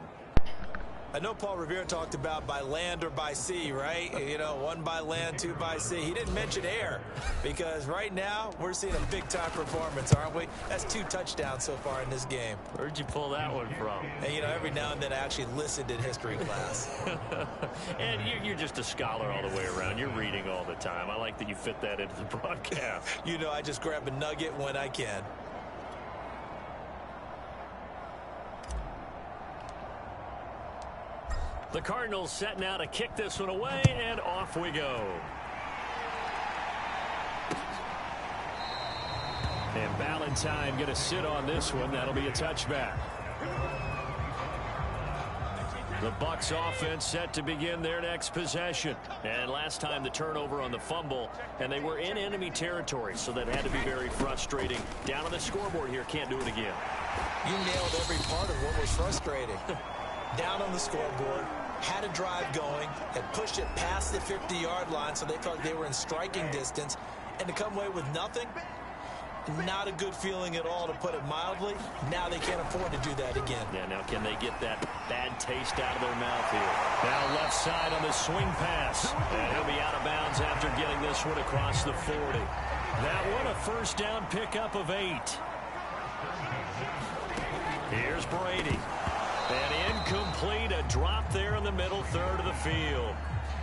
[SPEAKER 4] I know Paul Revere talked about by land or by sea, right? You know, 1 by land, 2 by sea. He didn't mention air because right now we're seeing a big-time performance, aren't we? That's 2 touchdowns so far in this game.
[SPEAKER 3] Where'd you pull that one from?
[SPEAKER 4] And, you know, every now and then I actually listened in history class.
[SPEAKER 3] And you're just a scholar all the way around. You're reading all the time. I like that you fit that into the broadcast.
[SPEAKER 4] You know, I just grab a nugget when I can.
[SPEAKER 3] The Cardinals set now to kick this one away, and off we go. And Valentine going to sit on this one. That'll be a touchback. The Bucs offense set to begin their next possession. And last time the turnover on the fumble, and they were in enemy territory, so that had to be very frustrating. Down on the scoreboard here, can't do it again.
[SPEAKER 4] You nailed every part of what was frustrating. Down on the scoreboard, had a drive going, had pushed it past the 50-yard line, so they felt like they were in striking distance, and to come away with nothing, not a good feeling at all, to put it mildly. Now they can't afford to do that again.
[SPEAKER 3] Yeah, now can they get that bad taste out of their mouth here? Now left side on the swing pass, and he'll be out of bounds after getting this one across the 40. That one a first down pickup of 8. Here's Brady. And incomplete, a drop there in the middle third of the field.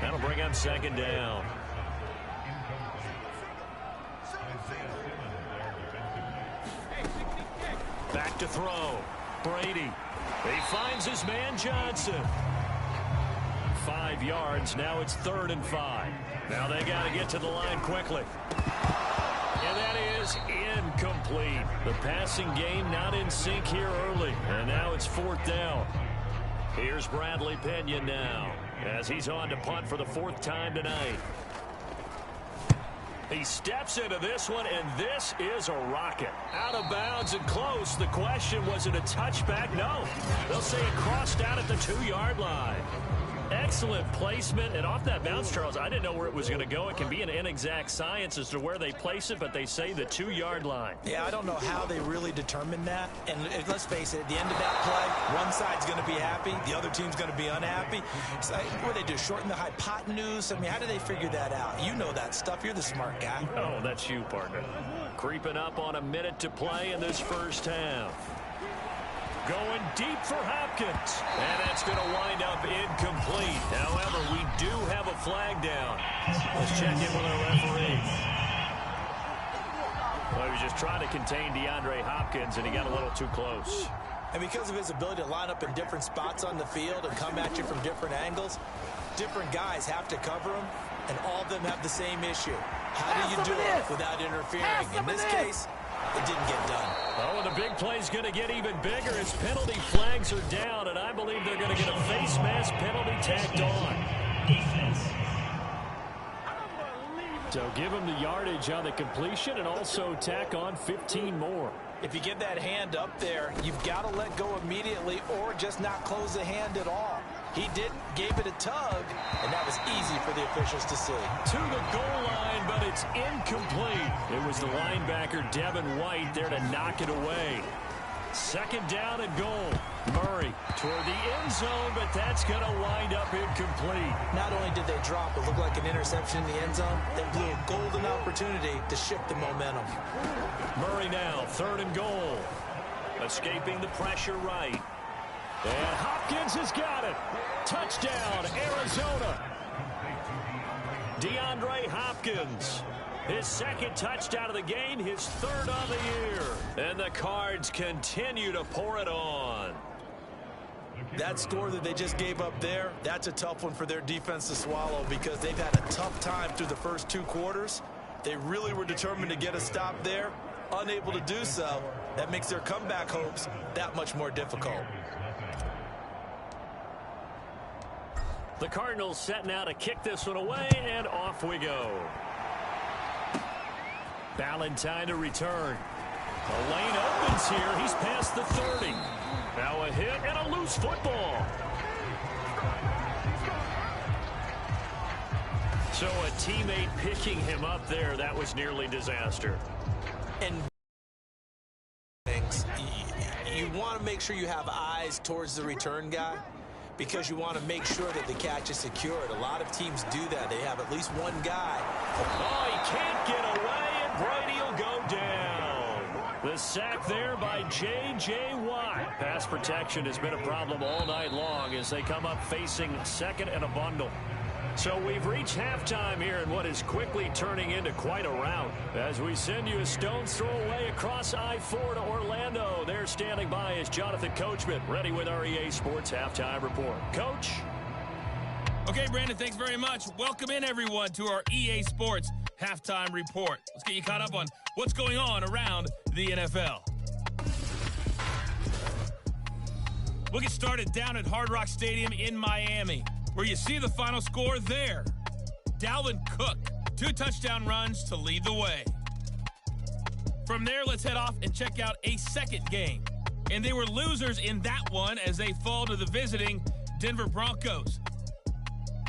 [SPEAKER 3] That'll bring up 2nd down. to throw. Brady. He finds his man Johnson. 5 yards. Now it's 3rd and 5. Now they got to get to the line quickly. And that is incomplete. The passing game not in sync here early. And now it's 4th down. Here's Bradley Pinion now as he's on to punt for the 4th time tonight. He steps into this one, and this is a rocket. Out of bounds and close. The question, was it a touchback? No. They'll say it crossed out at the 2-yard line. Excellent placement, and off that bounce, Charles, I didn't know where it was going to go. It can be an inexact science as to where they place it, but they say the 2-yard line.
[SPEAKER 4] Yeah, I don't know how they really determined that. And let's face it, at the end of that play, one side's going to be happy, the other team's going to be unhappy. It's like, what do they do, shorten the hypotenuse? I mean, how do they figure that out? You know that stuff. You're the smart guy.
[SPEAKER 3] Oh, that's you, partner. Creeping up on a minute to play in this first half. Going deep for Hopkins. And that's going to wind up incomplete. However, we do have a flag down. Let's check in with our referee. Well, he was just trying to contain DeAndre Hopkins, and he got a little too close.
[SPEAKER 4] And because of his ability to line up in different spots on the field and come at you from different angles, different guys have to cover him, and all of them have the same issue. How do you do it without interfering? In this case, it didn't get done.
[SPEAKER 3] Oh, and the big play's going to get even bigger as penalty flags are down, and I believe they're going to get a face mask penalty tacked on. So give him the yardage on the completion and also tack on 15 more.
[SPEAKER 4] If you get that hand up there, you've got to let go immediately or just not close the hand at all. He didn't, gave it a tug, and that was easy for the officials to see.
[SPEAKER 3] To the goal line, but it's incomplete. It was the linebacker, Devin White, there to knock it away. 2nd down and goal. Murray toward the end zone, but that's going to wind up incomplete.
[SPEAKER 4] Not only did they drop, it looked like an interception in the end zone, they blew a golden opportunity to shift the momentum.
[SPEAKER 3] Murray now, 3rd and goal. Escaping the pressure right. And Hopkins has got it. Touchdown, Arizona. DeAndre Hopkins. His 2nd touchdown of the game, his 3rd on the year. And the Cards continue to pour it on.
[SPEAKER 4] That score that they just gave up there, that's a tough one for their defense to swallow because they've had a tough time through the first 2 quarters. They really were determined to get a stop there. Unable to do so, that makes their comeback hopes that much more difficult.
[SPEAKER 3] The Cardinals set now to kick this one away, and off we go. Ballantyne to return. The lane opens here. He's past the 30. Now a hit and a loose football. So a teammate picking him up there. That was nearly disaster.
[SPEAKER 4] And things, you want to make sure you have eyes towards the return guy because you want to make sure that the catch is secured. A lot of teams do that. They have at least one guy.
[SPEAKER 3] Oh, he can't get away, and Brady will go down. The sack there by J.J. Watt. Pass protection has been a problem all night long as they come up facing 2nd and a bundle. So we've reached halftime here in what is quickly turning into quite a rout. As we send you a stone's throw away across I-4 to Orlando. There standing by is Jonathan Coachman, ready with our EA Sports Halftime Report. Coach?
[SPEAKER 6] Okay, Brandon, thanks very much. Welcome in, everyone, to our EA Sports Halftime Report. Let's get you caught up on what's going on around the NFL. We'll get started down at Hard Rock Stadium in Miami, where you see the final score there. Dalvin Cook, 2 touchdown runs to lead the way. From there, let's head off and check out a second game. And they were losers in that one as they fall to the visiting Denver Broncos.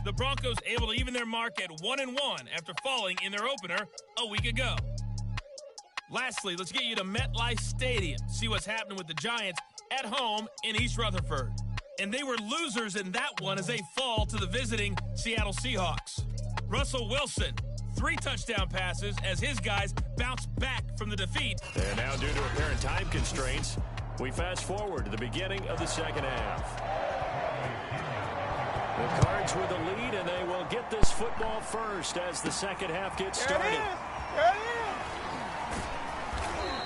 [SPEAKER 6] The Broncos able to even their mark at 1-1 after falling in their opener a week ago. Lastly, let's get you to MetLife Stadium, see what's happening with the Giants at home in East Rutherford. And they were losers in that one as they fall to the visiting Seattle Seahawks. Russell Wilson, 3 touchdown passes as his guys bounce back from the defeat.
[SPEAKER 3] And now due to apparent time constraints, we fast forward to the beginning of the second half. The Cards with the lead, and they will get this football first as the second half gets started.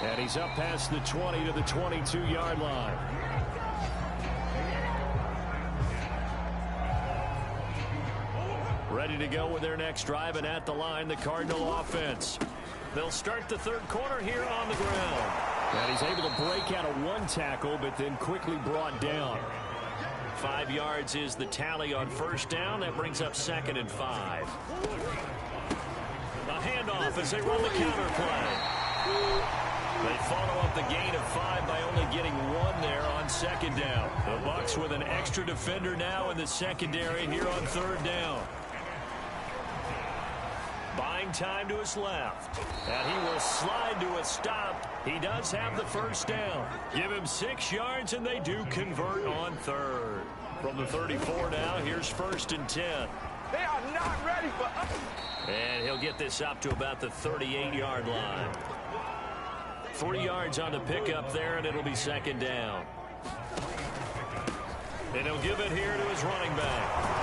[SPEAKER 5] And he's up past the 20 to the 22-yard line. Ready to go with their next drive, and at the line, the Cardinal offense. They'll start the third quarter here on the ground. And he's able to break out of one tackle, but then quickly brought down. 5 yards is the tally on first down. That brings up 2nd and 5. A handoff as they run the counter play. They follow up the gain of 5 by only getting 1 there on 2nd down. The Bucs with an extra defender now in the secondary here on 3rd down. Buying time to his left. And he will slide to a stop. He does have the first down. Give him 6 yards, and they do convert on 3rd. From the 34 now, here's 1st and 10.
[SPEAKER 4] They are not ready for us.
[SPEAKER 5] And he'll get this up to about the 38-yard line. 3 yards on the pickup there, and it'll be 2nd down. And he'll give it here to his running back.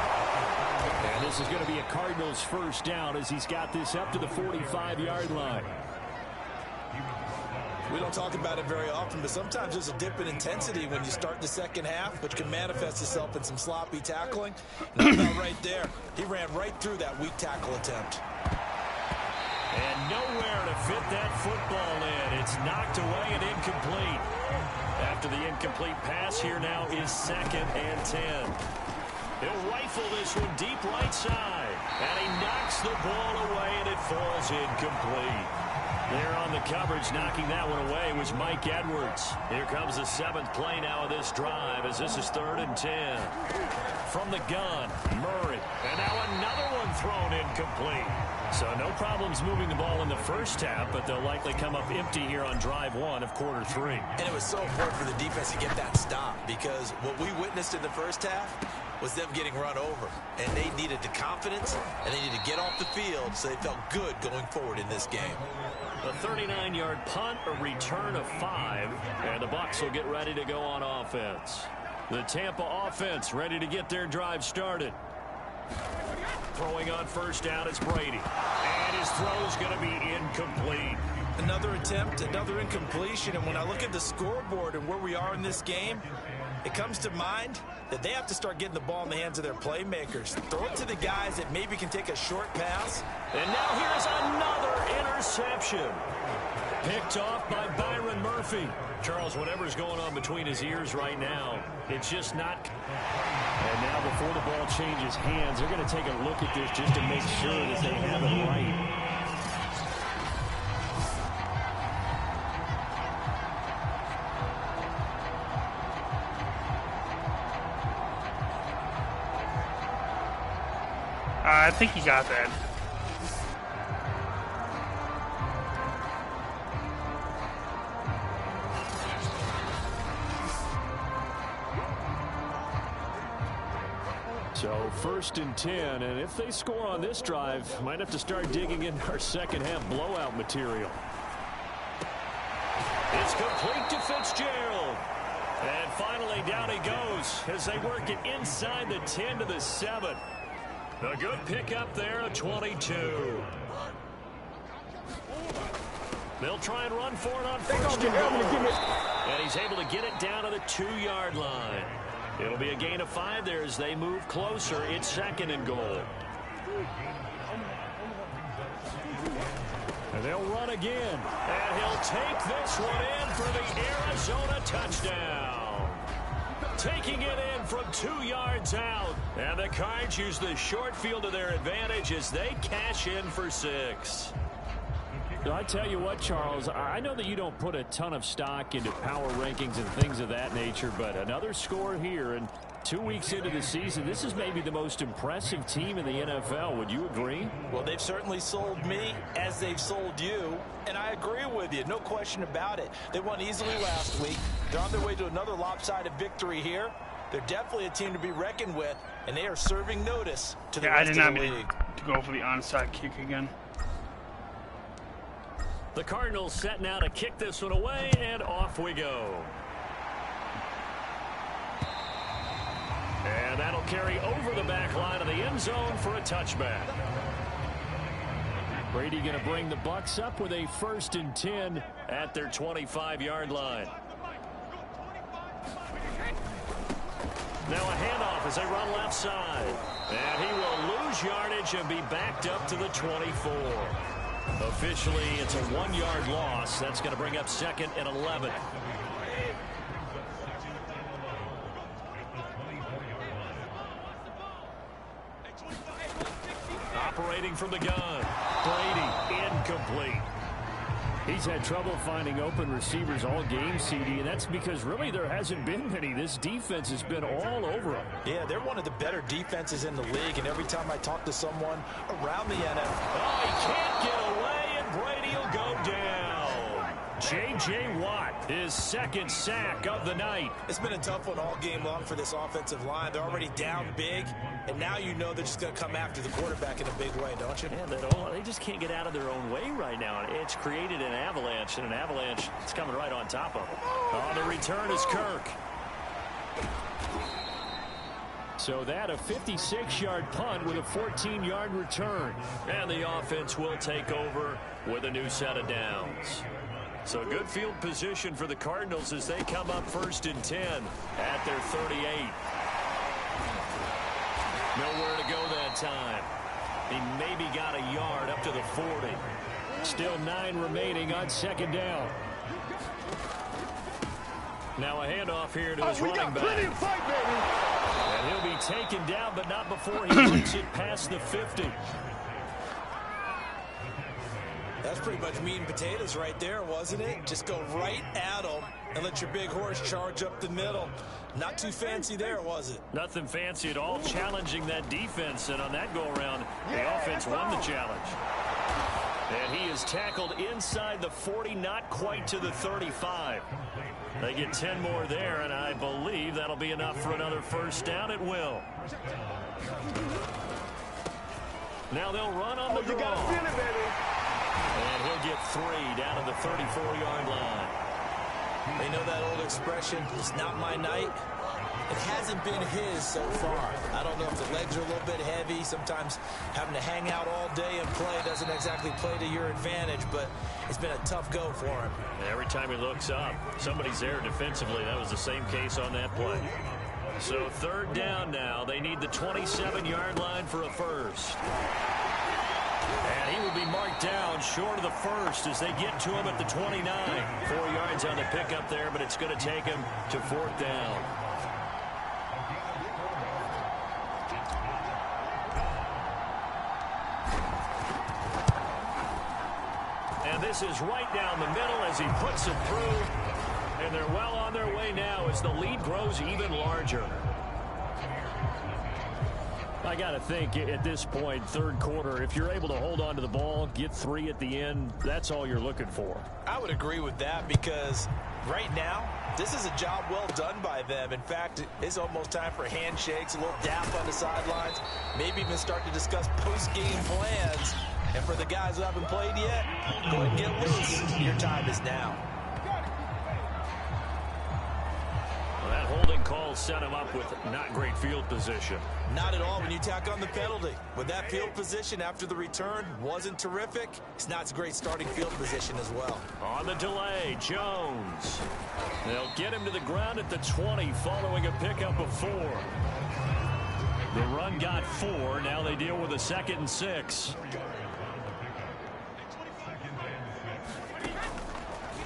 [SPEAKER 5] And this is going to be a Cardinals first down as he's got this up to the 45-yard line.
[SPEAKER 4] We don't talk about it very often, but sometimes there's a dip in intensity when you start the second half, which can manifest itself in some sloppy tackling. And about right there, he ran right through that weak tackle attempt.
[SPEAKER 5] And nowhere to fit that football in. It's knocked away and incomplete. After the incomplete pass, here now is 2nd and 10. He'll rifle this one deep right side. And he knocks the ball away, and it falls incomplete. There on the coverage, knocking that one away, was Mike Edwards. Here comes the 7th play now of this drive as this is 3rd and 10. From the gun, Murray. And now another one thrown incomplete. So no problems moving the ball in the first half, but they'll likely come up empty here on drive 1 of quarter 3.
[SPEAKER 4] And it was so important for the defense to get that stop, because what we witnessed in the first half was them getting run over. And they needed the confidence, and they needed to get off the field so they felt good going forward in this game.
[SPEAKER 5] A 39-yard punt, a return of 5, and the Bucs will get ready to go on offense. The Tampa offense ready to get their drive started. Throwing on first down is Brady. And his throw's going to be incomplete.
[SPEAKER 4] Another attempt, another incompletion, and when I look at the scoreboard and where we are in this game, it comes to mind that they have to start getting the ball in the hands of their playmakers. Throw it to the guys that maybe can take a short pass.
[SPEAKER 5] And now here's another interception. Picked off by Byron Murphy. Charles, whatever's going on between his ears right now, it's just not. And now before the ball changes hands, they're going to take a look at this just to make sure that they have it right.
[SPEAKER 1] I think he got that.
[SPEAKER 5] So 1st and 10, and if they score on this drive, might have to start digging in our second half blowout material. It's complete to Fitzgerald. And finally down he goes as they work it inside the 10 to the 7. A good pickup there, a 22. They'll try and run for it on first and goal. And he's able to get it down to the 2-yard line. It'll be a gain of 5 there as they move closer. It's 2nd and goal. And they'll run again. And he'll take this one in for the Arizona touchdown. Taking it in from 2 yards out. And the Cards use the short field to their advantage as they cash in for 6. I tell you what, Charles, I know that you don't put a ton of stock into power rankings and things of that nature, but another score here, and 2 weeks into the season, this is maybe the most impressive team in the NFL. Would you agree?
[SPEAKER 4] Well, they've certainly sold me as they've sold you, and I agree with you. No question about it. They won easily last week. They're on their way to another lopsided victory here. They're definitely a team to be reckoned with, and they are serving notice to the rest of the league.
[SPEAKER 1] I did not mean to go for the onside kick again.
[SPEAKER 5] The Cardinals set now to kick this one away, and off we go. And that'll carry over the back line of the end zone for a touchback. Brady going to bring the Bucs up with a 1st and 10
[SPEAKER 3] at their 25-yard line. Now a handoff as they run left side. And he will lose yardage and be backed up to the 24. Officially, it's a 1-yard loss. That's going to bring up 2nd and 11. Operating from the gun. Brady, incomplete.
[SPEAKER 5] He's had trouble finding open receivers all game, CD, and that's because really there hasn't been many. This defense has been all over him.
[SPEAKER 4] Yeah, they're one of the better defenses in the league, and every time I talk to someone around the NFL,
[SPEAKER 3] oh, he can't get away, and Brady will go down. J.J. Watt, his 2nd sack of the night.
[SPEAKER 4] It's been a tough one all game long for this offensive line. They're already down big, and now you know they're just going to come after the quarterback in a big way, don't you?
[SPEAKER 3] Yeah, they just can't get out of their own way right now. It's created an avalanche, and an avalanche is coming right on top of them. On the return is Kirk.
[SPEAKER 5] So that a 56-yard punt with a 14-yard return.
[SPEAKER 3] And the offense will take over with a new set of downs. So good field position for the Cardinals as they come up 1st and 10 at their 38. Nowhere to go that time. He maybe got a yard up to the 40.
[SPEAKER 5] Still 9 remaining on 2nd down.
[SPEAKER 3] Now a handoff here to his running back.
[SPEAKER 5] Fight,
[SPEAKER 3] and he'll be taken down, but not before he makes it past the 50.
[SPEAKER 4] That's pretty much meat and potatoes right there, wasn't it? Just go right at them and let your big horse charge up the middle. Not too fancy there, was it?
[SPEAKER 3] Nothing fancy at all, challenging that defense. And on that go-around, the offense won the challenge. And he is tackled inside the 40, not quite to the 35. They get 10 more there, and I believe that'll be enough for another 1st down. It will. Now they'll run on the draw. And he'll get 3 down to the 34-yard line.
[SPEAKER 4] They know that old expression, it's not my night. It hasn't been his so far. I don't know if the legs are a little bit heavy. Sometimes having to hang out all day and play doesn't exactly play to your advantage, but it's been a tough go for him.
[SPEAKER 3] Every time he looks up, somebody's there defensively. That was the same case on that play. So 3rd down now. They need the 27-yard line for a 1st. And he will be marked down short of the 1st as they get to him at the 29. 4 yards on the pickup there, but it's going to take him to 4th down. And this is right down the middle as he puts it through. And they're well on their way now as the lead grows even larger.
[SPEAKER 5] I got to think at this point, 3rd quarter, if you're able to hold on to the ball, get 3 at the end, that's all you're looking for.
[SPEAKER 4] I would agree with that because right now, this is a job well done by them. In fact, it's almost time for handshakes, a little dap on the sidelines, maybe even start to discuss post-game plans. And for the guys who haven't played yet, go ahead and get loose. Your time is now.
[SPEAKER 3] Well, that holding call set him up with not great field position.
[SPEAKER 4] Not at all when you tack on the penalty. With that field position after the return wasn't terrific, it's not a great starting field position as well.
[SPEAKER 3] On the delay, Jones. They'll get him to the ground at the 20 following a pickup of 4. The run got 4. Now they deal with a 2nd and 6.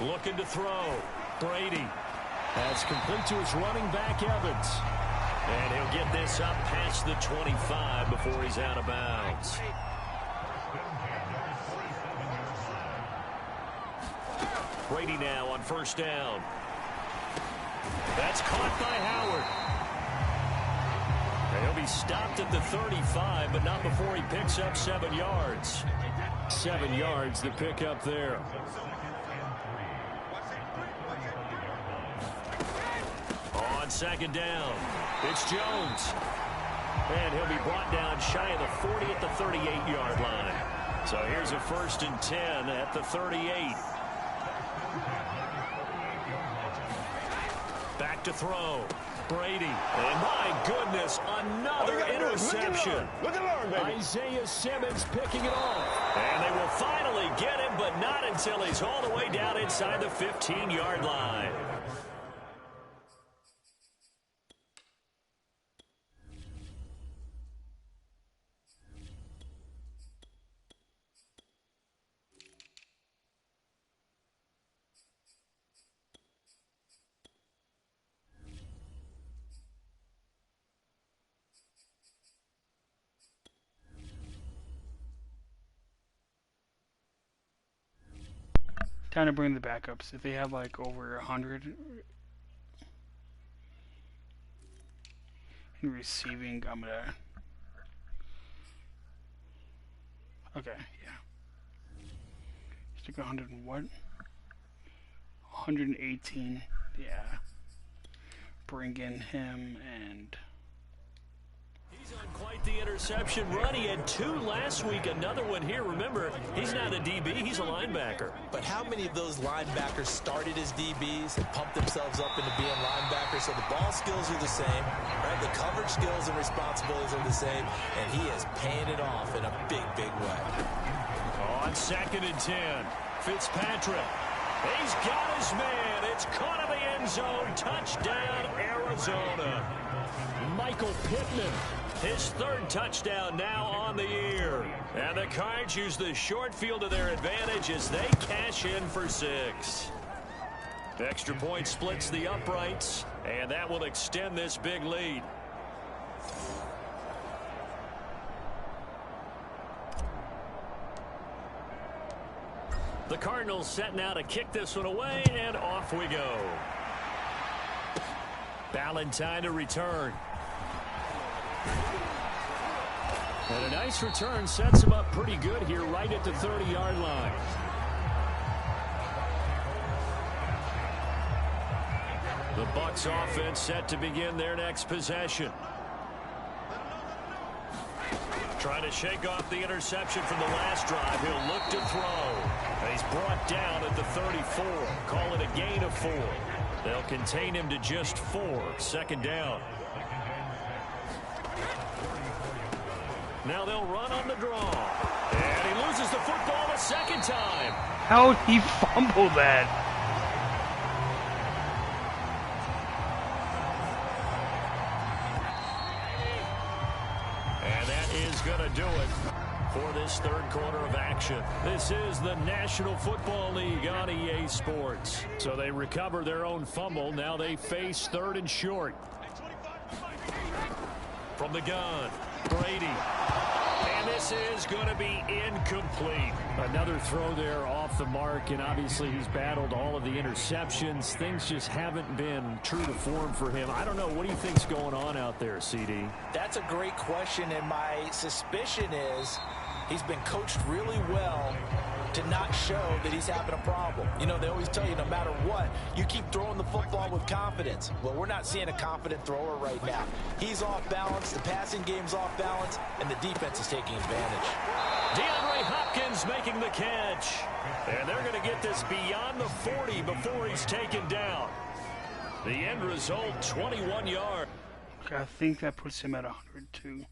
[SPEAKER 3] Looking to throw. Brady.
[SPEAKER 5] That's complete to his running back, Evans.
[SPEAKER 3] And he'll get this up past the 25 before he's out of bounds. Brady now on 1st down. That's caught by Howard. And he'll be stopped at the 35, but not before he picks up 7 yards.
[SPEAKER 5] 7 yards to pick up there.
[SPEAKER 3] On 2nd down, it's Jones. And he'll be brought down shy of the 40 at the 38-yard line. So here's a 1st and 10 at the 38. Back to throw. Brady. And my goodness, another interception.
[SPEAKER 7] Look at baby.
[SPEAKER 5] Isaiah Simmons picking it off.
[SPEAKER 3] And they will finally get him, but not until he's all the way down inside the 15-yard line.
[SPEAKER 1] Time to bring the backups. If they have like over 100 in receiving, I'm gonna. Okay, yeah. Stick 100 and what? 118. Yeah. Bring in him and.
[SPEAKER 3] He's on quite the interception run. He had 2 last week, another one here. Remember, he's not a DB, he's a linebacker.
[SPEAKER 4] But how many of those linebackers started as DBs and pumped themselves up into being linebackers? So the ball skills are the same, right? The coverage skills and responsibilities are the same, and he is paying it off in a big, big way.
[SPEAKER 3] On 2nd and 10, Fitzpatrick. He's got his man. It's caught in the end zone. Touchdown, Arizona. Michael Pittman. His 3rd touchdown now on the year. And the Cards use the short field to their advantage as they cash in for 6. Extra point splits the uprights, and that will extend this big lead. The Cardinals set now to kick this one away, and off we go. Ballantyne to return. And a nice return sets him up pretty good here right at the 30-yard line. The Bucs offense set to begin their next possession. Trying to shake off the interception from the last drive. He'll look to throw. And he's brought down at the 34. Call it a gain of 4. They'll contain him to just 4. 2nd down. Now they'll run on the draw. And he loses the football a 2nd time.
[SPEAKER 1] How'd he fumble that?
[SPEAKER 3] And that is going to do it for this 3rd quarter of action. This is the National Football League on EA Sports. So they recover their own fumble. Now they face 3rd and short. From the gun, Brady. And this is going to be incomplete.
[SPEAKER 5] Another throw there off the mark, and obviously he's battled all of the interceptions. Things just haven't been true to form for him. I don't know. What do you think's going on out there, CD?
[SPEAKER 4] That's a great question, and my suspicion is he's been coached really well to not show that he's having a problem. You know, they always tell you no matter what, you keep throwing the football with confidence. Well, we're not seeing a confident thrower right now. He's off balance, the passing game's off balance, and the defense is taking advantage.
[SPEAKER 3] DeAndre Hopkins making the catch. And they're going to get this beyond the 40 before he's taken down. The end result, 21 yards.
[SPEAKER 1] Okay, I think that puts him at 102.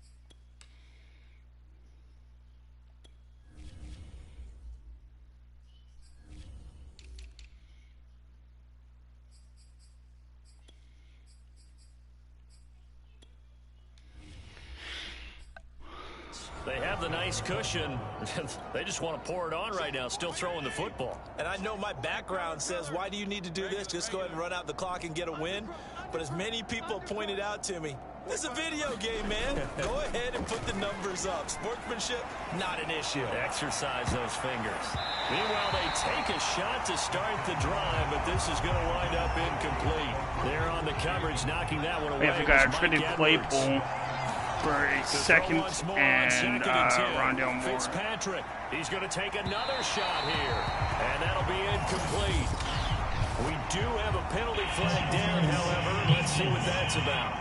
[SPEAKER 3] They have the nice cushion. They just want to pour it on right now, still throwing the football.
[SPEAKER 4] And I know my background says, why do you need to do this? Just go ahead and run out the clock and get a win. But as many people pointed out to me, this is a video game, man. Go ahead and put the numbers up. Sportsmanship, not an issue.
[SPEAKER 3] Exercise those fingers. Meanwhile, they take a shot to start the drive, but this is going to wind up incomplete. They're on the coverage, knocking that one away.
[SPEAKER 1] We forgot a traded Claypool for a 2nd and Rondale Moore.
[SPEAKER 3] Fitzpatrick, he's going to take another shot here, and that'll be incomplete. We do have a penalty flag down, however. Let's see what that's about.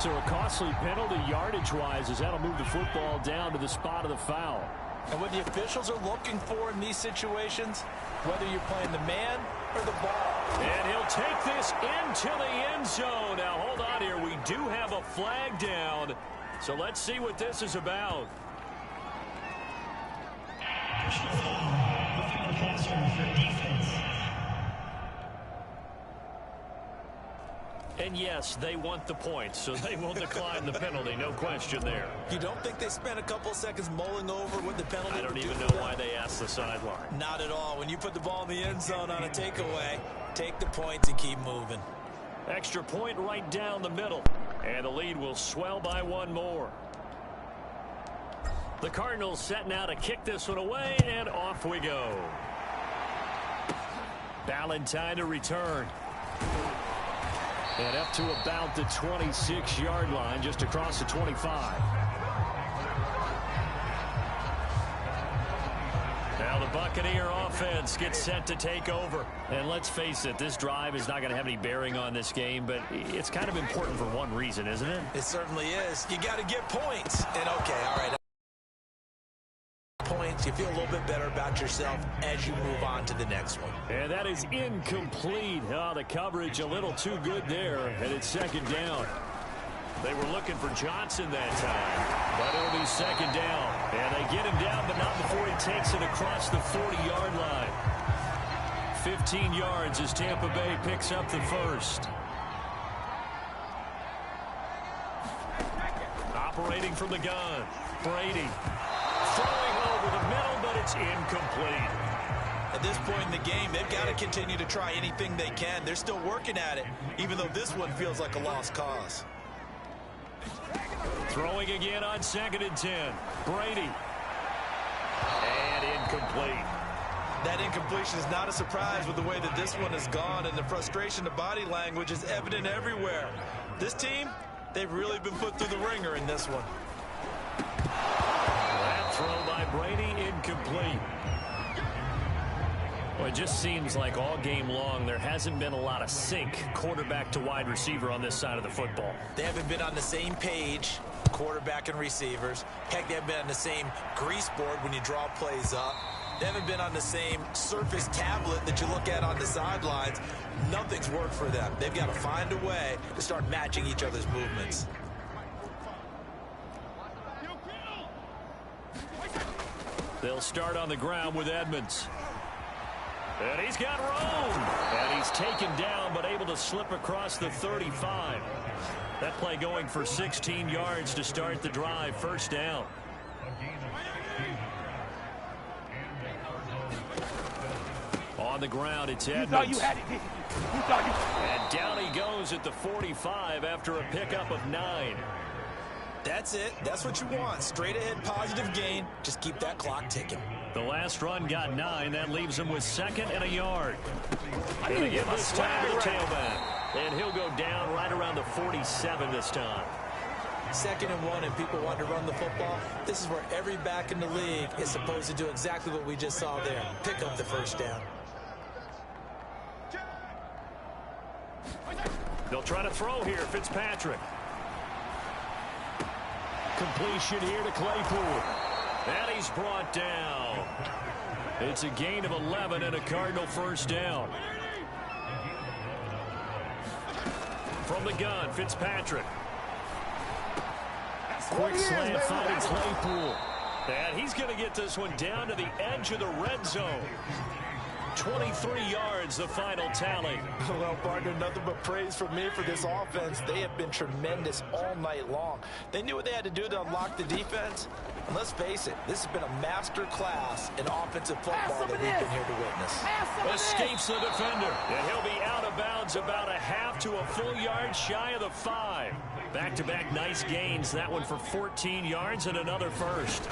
[SPEAKER 5] So a costly penalty yardage-wise as that'll move the football down to the spot of the foul.
[SPEAKER 4] And what the officials are looking for in these situations, whether you're playing the man or the ball,
[SPEAKER 3] And he'll take this into the end zone. Now, hold on here. We do have a flag down. So let's see what this is about. And yes, they want the points, so they will decline the penalty. No question there.
[SPEAKER 4] You don't think they spent a couple seconds mulling over what the penalty
[SPEAKER 3] I don't even know why they asked the sideline.
[SPEAKER 4] Not at all. When you put the ball in the end zone on a takeaway, take the points and keep moving.
[SPEAKER 3] Extra point right down the middle. And the lead will swell by one more. The Cardinals set now to kick this one away, and off we go. Ballantyne to return. And up to about the 26-yard line, just across the 25. Now the Buccaneer offense gets set to take over. And let's face it, this drive is not going to have any bearing on this game, but it's kind of important for one reason, isn't it?
[SPEAKER 4] It certainly is. You got to get points. And okay, all right. Points, you feel a little bit better about yourself as you move on to the next one.
[SPEAKER 3] And that is incomplete. Oh, the coverage a little too good there, and it's second down. They were looking for Johnson that time, but it'll be second down. And they get him down, but not before he takes it across the 40-yard line. 15 yards as Tampa Bay picks up the first. Operating from the gun, Brady. Throwing over the middle, but it's incomplete.
[SPEAKER 4] At this point in the game, they've got to continue to try anything they can. They're still working at it, even though this one feels like a lost cause.
[SPEAKER 3] Throwing again on 2nd and 10. Brady. And incomplete.
[SPEAKER 4] That incompletion is not a surprise with the way that this one has gone, and the frustration of body language is evident everywhere. This team, they've really been put through the ringer in this one.
[SPEAKER 3] Throw by Brady, incomplete. Well, it just seems like all game long there hasn't been a lot of sync quarterback to wide receiver on this side of the football.
[SPEAKER 4] They haven't been on the same page, quarterback and receivers. Heck, they haven't been on the same grease board when you draw plays up. They haven't been on the same surface tablet that you look at on the sidelines. Nothing's worked for them. They've got to find a way to start matching each other's movements.
[SPEAKER 3] They'll start on the ground with Edmonds. And he's got room. And he's taken down, but able to slip across the 35. That play going for 16 yards to start the drive. First down. On the ground, it's Edmonds.
[SPEAKER 1] You thought you had it, didn't you? You thought you...
[SPEAKER 3] And down he goes at the 45 after a pickup of 9.
[SPEAKER 4] That's it. That's what you want. Straight ahead positive gain. Just keep that clock ticking.
[SPEAKER 3] The last run got 9. That leaves him with 2nd and a yard. Gonna give this time to the tailback. And he'll go down right around the 47 this time.
[SPEAKER 4] 2nd and 1 and people want to run the football. This is where every back in the league is supposed to do exactly what we just saw there. Pick up the first down.
[SPEAKER 3] They'll try to throw here. Fitzpatrick. Completion here to Claypool. And he's brought down. It's a gain of 11 and a Cardinal first down. From the gun, Fitzpatrick. Quick slant finding Claypool. And he's going to get this one down to the edge of the red zone. 23 yards, the final tally.
[SPEAKER 4] Well, partner, nothing but praise from me for this offense. They have been tremendous all night long. They knew what they had to do to unlock the defense. And let's face it, this has been a master class in offensive football that we've been here to witness.
[SPEAKER 3] Escapes the defender. And he'll be out of bounds about a half to a full yard shy of the 5. Back-to-back nice gains. That one for 14 yards and another first.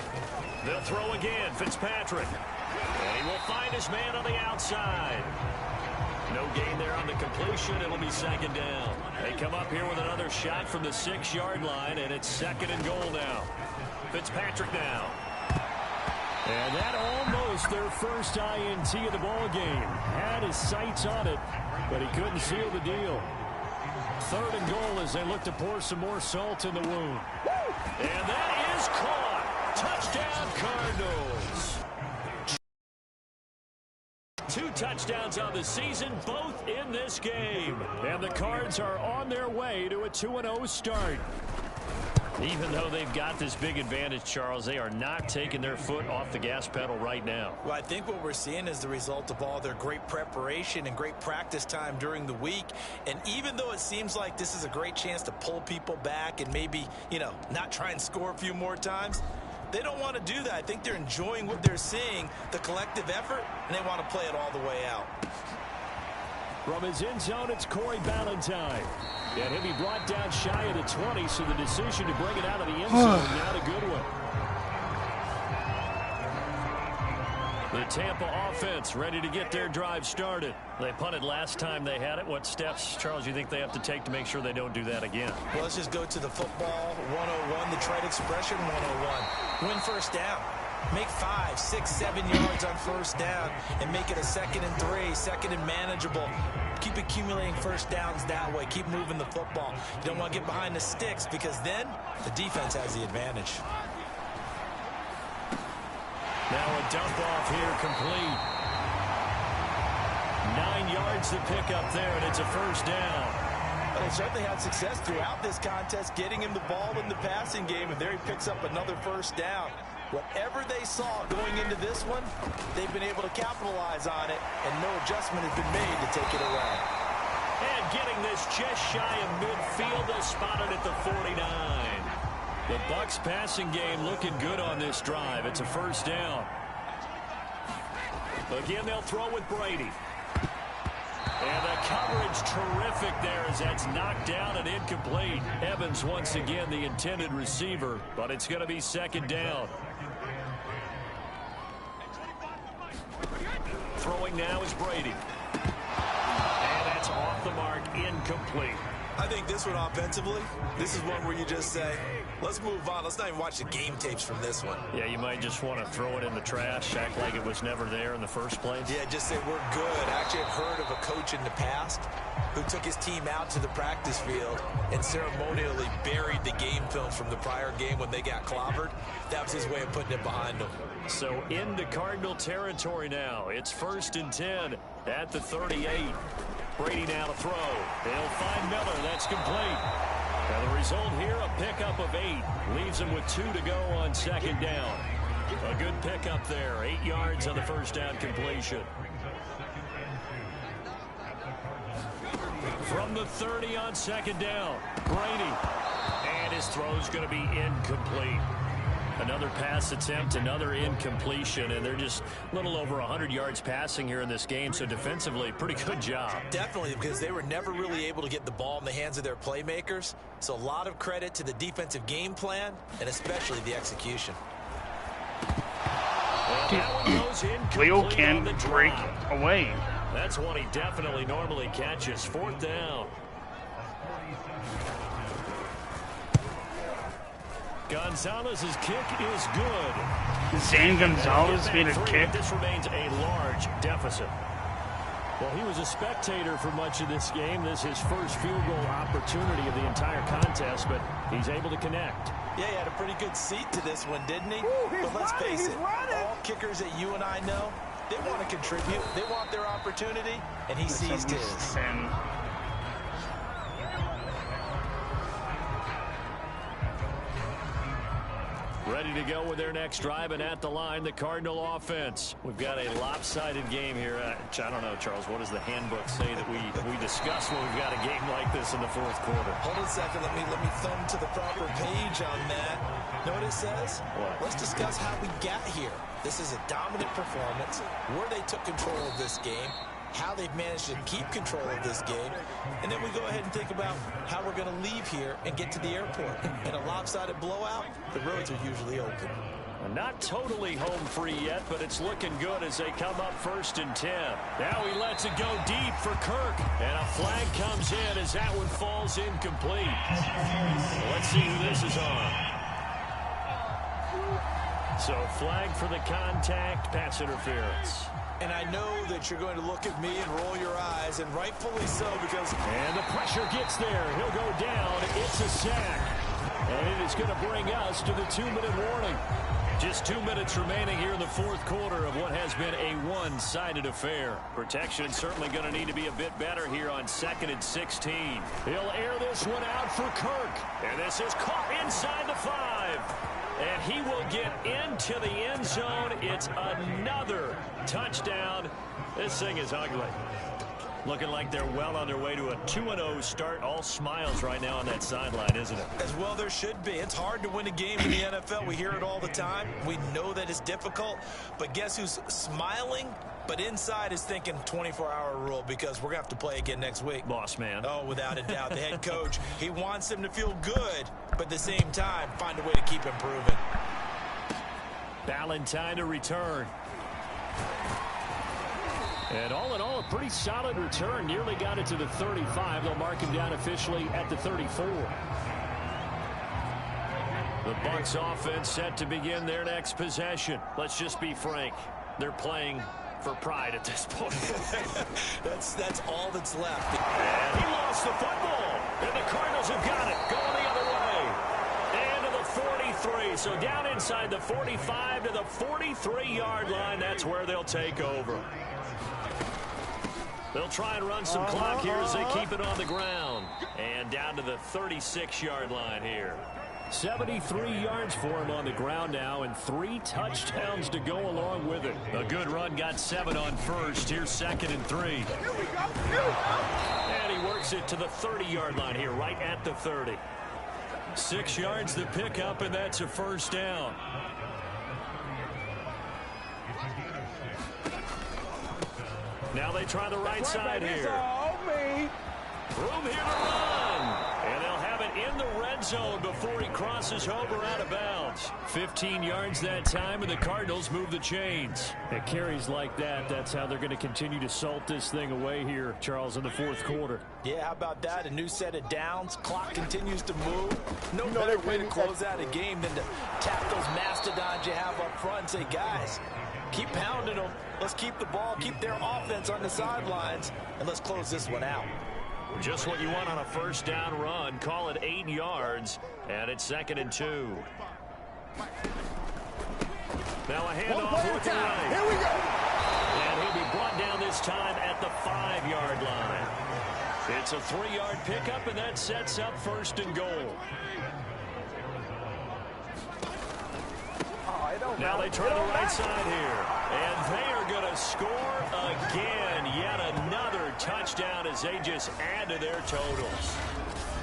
[SPEAKER 3] They'll throw again. Fitzpatrick. And he will find his man on the outside. No gain there on the completion. It'll be second down. They come up here with another shot from the 6-yard line, and it's 2nd and goal now. Fitzpatrick now. And that almost their first INT of the ball game. Had his sights on it, but he couldn't seal the deal. 3rd and goal as they look to pour some more salt in the wound. And that is caught. Touchdown, Cardinals. 2 touchdowns on the season, both in this game. And the Cards are on their way to a 2-0 start. Even though they've got this big advantage, Charles, they are not taking their foot off the gas pedal right now.
[SPEAKER 4] Well, I think what we're seeing is the result of all their great preparation and great practice time during the week. And even though it seems like this is a great chance to pull people back and maybe, not try and score a few more times, they don't want to do that. I think they're enjoying what they're seeing, the collective effort, and they want to play it all the way out.
[SPEAKER 5] From his end zone, it's Corey Ballantyne. And he'll be brought down shy of the 20, so the decision to bring it out of the end zone, not a good one. The Tampa offense ready to get their drive started. They punted last time they had it. What steps, Charles, you think they have to take to make sure they don't do that again?
[SPEAKER 4] Well, let's just go to the football 101, the trade expression 101. Win first down. Make 5, 6, 7 yards on first down and make it a 2nd and 3, 2nd and manageable. Keep accumulating first downs that way. Keep moving the football. You don't want to get behind the sticks because then the defense has the advantage.
[SPEAKER 3] Now a dump off here complete. 9 yards to pick up there, and it's a first down.
[SPEAKER 4] But they certainly had success throughout this contest, getting him the ball in the passing game, and there he picks up another first down. Whatever they saw going into this one, they've been able to capitalize on it, and no adjustment has been made to take it away.
[SPEAKER 3] And getting this just shy of midfield, they'll spot it at the 49. The Bucs passing game looking good on this drive. It's a first down. Again, they'll throw with Brady. And the coverage terrific there as that's knocked down and incomplete. Evans once again the intended receiver, but it's going to be second down. Throwing now is Brady. And that's off the mark, incomplete.
[SPEAKER 4] I think this one offensively, this is one where you just say, let's move on. Let's not even watch the game tapes from this one.
[SPEAKER 3] Yeah, you might just want to throw it in the trash, act like it was never there in the first place.
[SPEAKER 4] Yeah, just say we're good. Actually, I've heard of a coach in the past who took his team out to the practice field and ceremonially buried the game film from the prior game when they got clobbered. That was his way of putting it behind them.
[SPEAKER 3] So into Cardinal territory now. It's 1st and 10 at the 38. Brady now to throw. They'll find Miller. That's complete. Now the result here, a pickup of 8. Leaves him with 2 to go on second down. A good pickup there. 8 yards on the first down completion. From the 30 on second down, Brady. And his throw's going to be incomplete. Another pass attempt, another incompletion, and they're just a little over 100 yards passing here in this game, so defensively, pretty good job.
[SPEAKER 4] Definitely, because they were never really able to get the ball in the hands of their playmakers, so a lot of credit to the defensive game plan, and especially the execution.
[SPEAKER 1] Leo can break away.
[SPEAKER 3] That's one he definitely normally catches. 4th down. Gonzalez's kick is good.
[SPEAKER 1] Zane Gonzalez made a kick.
[SPEAKER 3] This remains a large deficit. Well, he was a spectator for much of this game. This is his first field goal opportunity of the entire contest, but he's able to connect.
[SPEAKER 4] Yeah, he had a pretty good seat to this one, didn't he? But let's face it, all kickers that you and I know, they want to contribute. They want their opportunity, and he seized his.
[SPEAKER 3] Ready to go with their next drive, and at the line, the Cardinal offense. We've got a lopsided game here. I don't know, Charles, what does the handbook say that we discuss when we've got a game like this in the 4th quarter?
[SPEAKER 4] Hold on a second. Let me thumb to the proper page on that. Know what it says?
[SPEAKER 3] What?
[SPEAKER 4] Let's discuss how we got here. This is a dominant performance, where they took control of this game, how they've managed to keep control of this game, and then we go ahead and think about how we're going to leave here and get to the airport. In a lopsided blowout, the roads are usually open.
[SPEAKER 3] Not totally home free yet, but it's looking good as they come up 1st and 10. Now he lets it go deep for Kirk, and a flag comes in as that one falls incomplete. Let's see who this is on. So flag for the contact, pass interference.
[SPEAKER 4] And I know that you're going to look at me and roll your eyes, and rightfully so, because...
[SPEAKER 3] And the pressure gets there. He'll go down. It's a sack. And it is going to bring us to the 2-minute warning. Just 2 minutes remaining here in the fourth quarter of what has been a one-sided affair. Protection certainly going to need to be a bit better here on 2nd and 16. He'll air this one out for Kirk. And this is caught inside the 5. And he will get into the end zone. It's another touchdown. This thing is ugly. Looking like they're well on their way to a 2-0 start. All smiles right now on that sideline, isn't it?
[SPEAKER 4] As well there should be. It's hard to win a game in the NFL. We hear it all the time. We know that it's difficult. But guess who's smiling? But inside is thinking 24-hour rule because we're going to have to play again next week.
[SPEAKER 3] Boss man.
[SPEAKER 4] Oh, without a doubt. The head coach, he wants them to feel good, but at the same time, find a way to keep improving.
[SPEAKER 3] Ballantyne to return. And all in all, a pretty solid return. Nearly got it to the 35. They'll mark him down officially at the 34. The Bucs offense set to begin their next possession. Let's just be frank. They're playing for pride at this point.
[SPEAKER 4] That's all that's left.
[SPEAKER 3] And he lost the football. And the Cardinals have got it. Going the other way. And to the 43. So down inside the 45 to the 43-yard line. That's where they'll take over. They'll try and run some clock here as they keep it on the ground. And down to the 36-yard line here. 73 yards for him on the ground now, and 3 touchdowns to go along with it. A good run, got 7 on first. Here's 2nd and 3.
[SPEAKER 1] Here we go. Here we go.
[SPEAKER 3] And he works it to the 30-yard line here, right at the 30. 6 yards to pick up, and that's a first down. Now they try the right side here. Room here to run. And they'll have it in the red zone before he crosses over out of bounds. 15 yards that time, and the Cardinals move the chains. At carries like that, that's how they're going to continue to salt this thing away here, Charles, in the fourth quarter.
[SPEAKER 4] Yeah, how about that? A new set of downs. Clock continues to move. No better way to close out a game than to tap those mastodons you have up front and say, guys, keep pounding them. Let's keep the ball, keep their offense on the sidelines, and let's close this one out.
[SPEAKER 3] Just what you want on a first down run. Call it 8 yards, and it's 2nd and 2. Now a handoff looking right.
[SPEAKER 1] Here we go.
[SPEAKER 3] And he'll be brought down this time at the 5-yard line. It's a 3-yard pickup, and that sets up 1st and goal. Now they try the right side here. And they are going to score again. Yet another touchdown as they just add to their totals.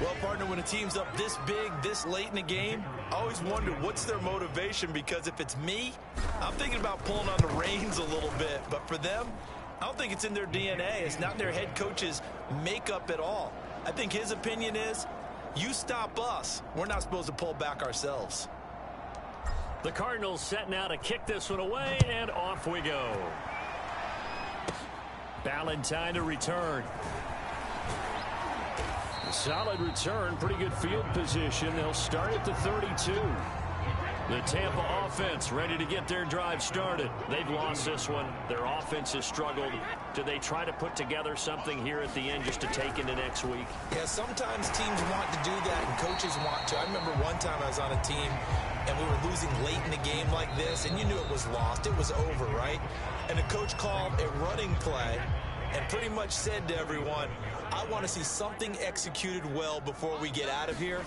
[SPEAKER 4] Well, partner, when a team's up this big, this late in the game, I always wonder what's their motivation, because if it's me, I'm thinking about pulling on the reins a little bit. But for them, I don't think it's in their DNA. It's not in their head coach's makeup at all. I think his opinion is, you stop us, we're not supposed to pull back ourselves.
[SPEAKER 3] The Cardinals setting out to kick this one away, and off we go. Ballantyne to return. Solid return, pretty good field position. They'll start at the 32. The Tampa offense ready to get their drive started. They've lost this one. Their offense has struggled. Do they try to put together something here at the end just to take into next week?
[SPEAKER 4] Yeah, sometimes teams want to do that and coaches want to. I remember one time I was on a team and we were losing late in the game like this, and you knew it was lost. It was over, right? And the coach called a running play and pretty much said to everyone, I want to see something executed well before we get out of here.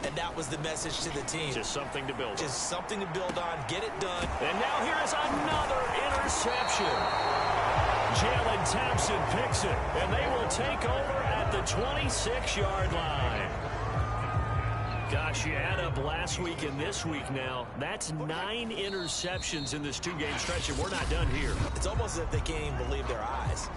[SPEAKER 4] And that was the message to the team.
[SPEAKER 3] Just something to build on.
[SPEAKER 4] Just something to build on. Get it done.
[SPEAKER 3] And now here is another interception. Jalen Thompson picks it, and they will take over at the 26-yard line. Gosh, you add up last week and this week now. That's 9 interceptions in this 2-game stretch, and we're not done here.
[SPEAKER 4] It's almost as if they can't even believe their eyes.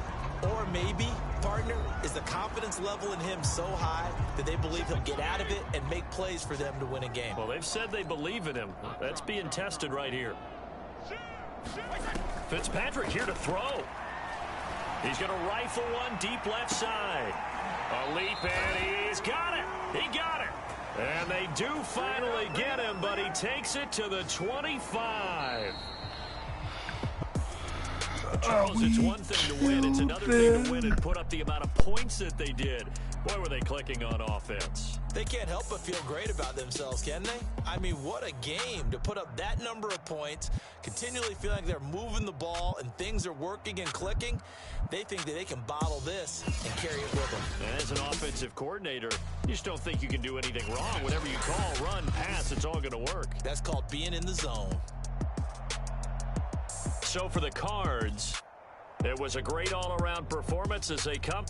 [SPEAKER 4] Or maybe, partner, is the confidence level in him so high that they believe he'll get out of it and make plays for them to win a game.
[SPEAKER 3] Well, they've said they believe in him. That's being tested right here. Fitzpatrick here to throw. He's going to rifle one deep left side. A leap, and he's got it. He got it. And they do finally get him, but he takes it to the 25. Charles, it's one thing to win. It's another thing to win and put up the amount of points that they did. Boy, were they clicking on offense.
[SPEAKER 4] They can't help but feel great about themselves, can they? I mean, what a game to put up that number of points, continually feeling like they're moving the ball and things are working and clicking. They think that they can bottle this and carry it with them.
[SPEAKER 3] And as an offensive coordinator, you just don't think you can do anything wrong. Whatever you call, run, pass, it's all going to work.
[SPEAKER 4] That's called being in the zone.
[SPEAKER 3] So for the Cards, it was a great all-around performance as they come.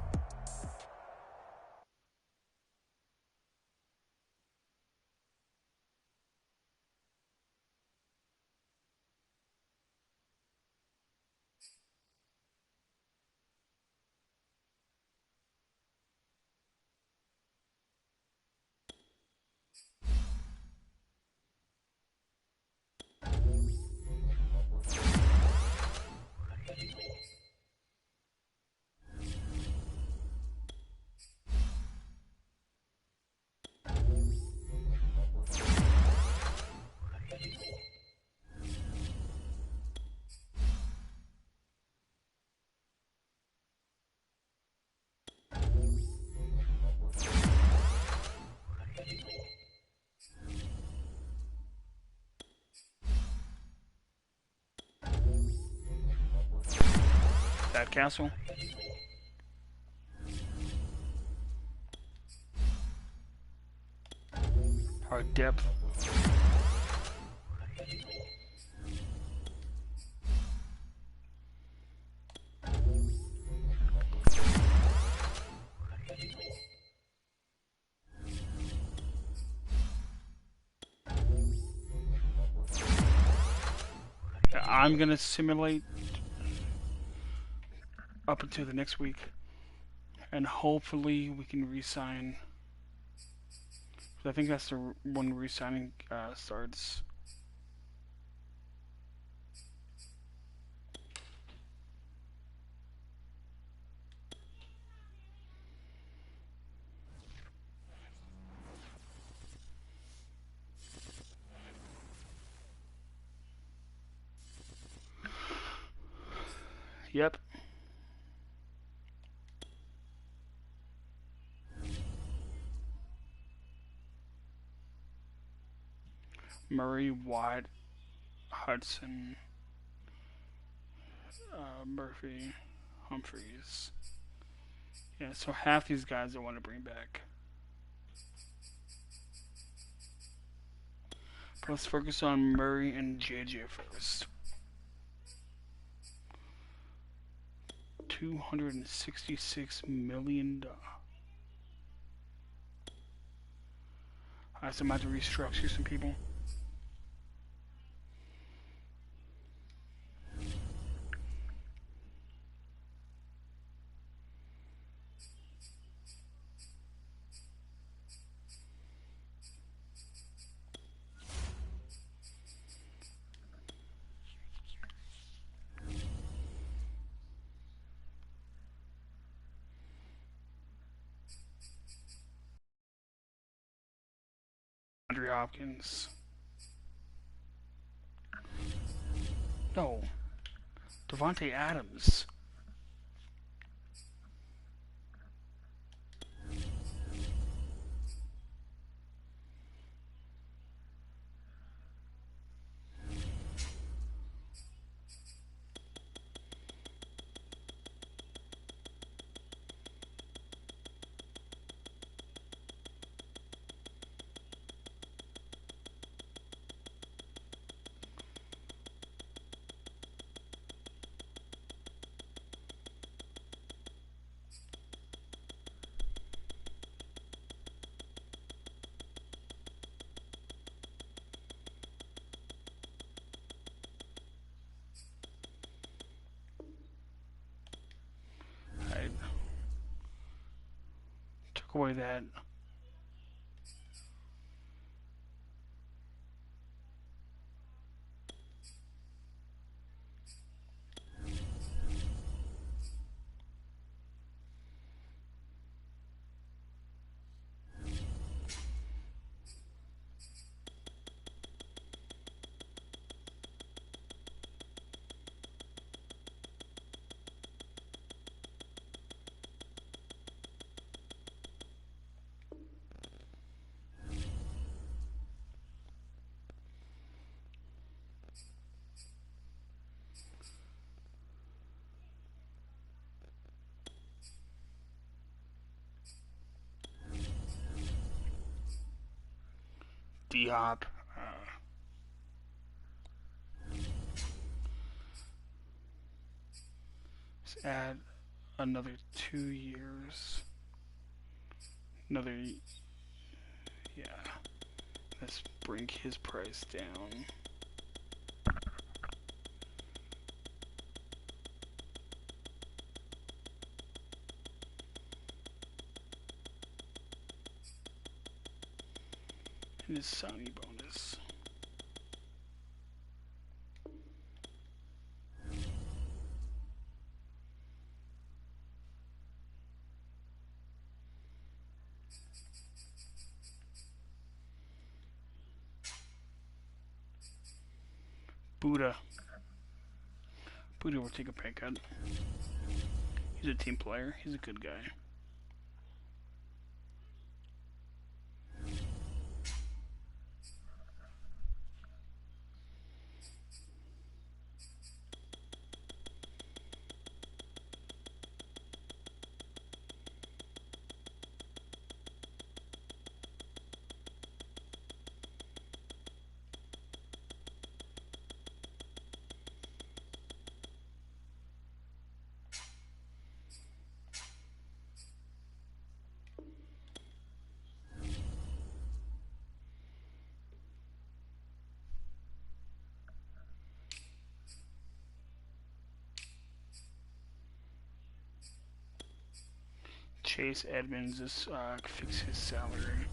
[SPEAKER 1] That castle. Our depth. I'm gonna simulate up until the next week, and hopefully we can re-sign. I think that's the when re-signing starts. Yep. Murray, Watt, Hudson, Murphy, Humphreys. Yeah, so half these guys I want to bring back. But let's focus on Murray and JJ first. $266 million. Alright, so I'm about to restructure some people. Andre Hopkins. No. Devontae Adams. Took away that. D-Hop. Let's add another 2 years. Another, yeah. Let's bring his price down. And his signing bonus. Buddha will take a pay cut. He's a team player. He's a good guy. Chase Edmonds is fix his salary.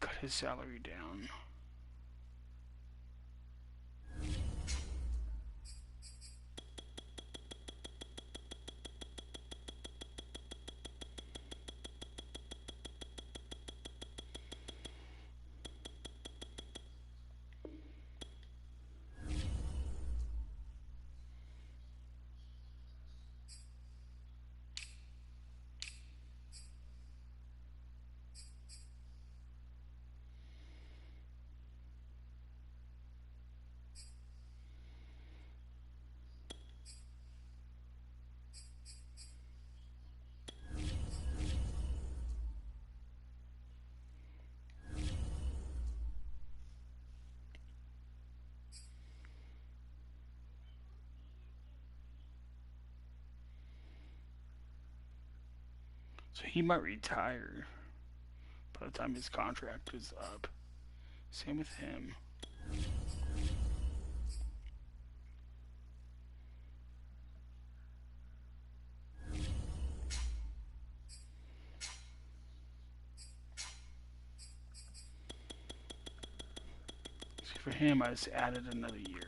[SPEAKER 1] Cut his salary down. So he might retire by the time his contract is up. Same with him. So for him, I just added another year.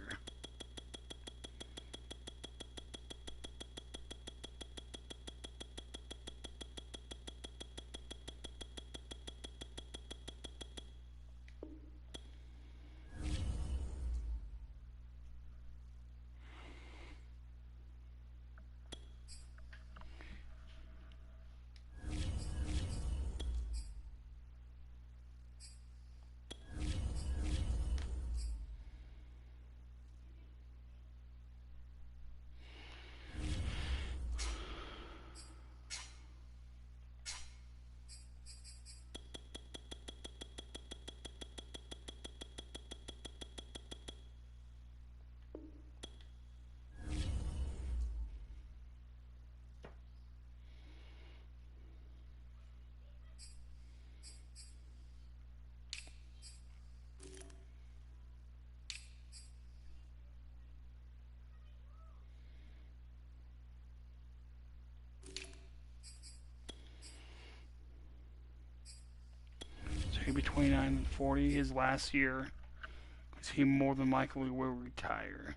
[SPEAKER 1] He'll be 29 and 40 his last year, because he more than likely will retire.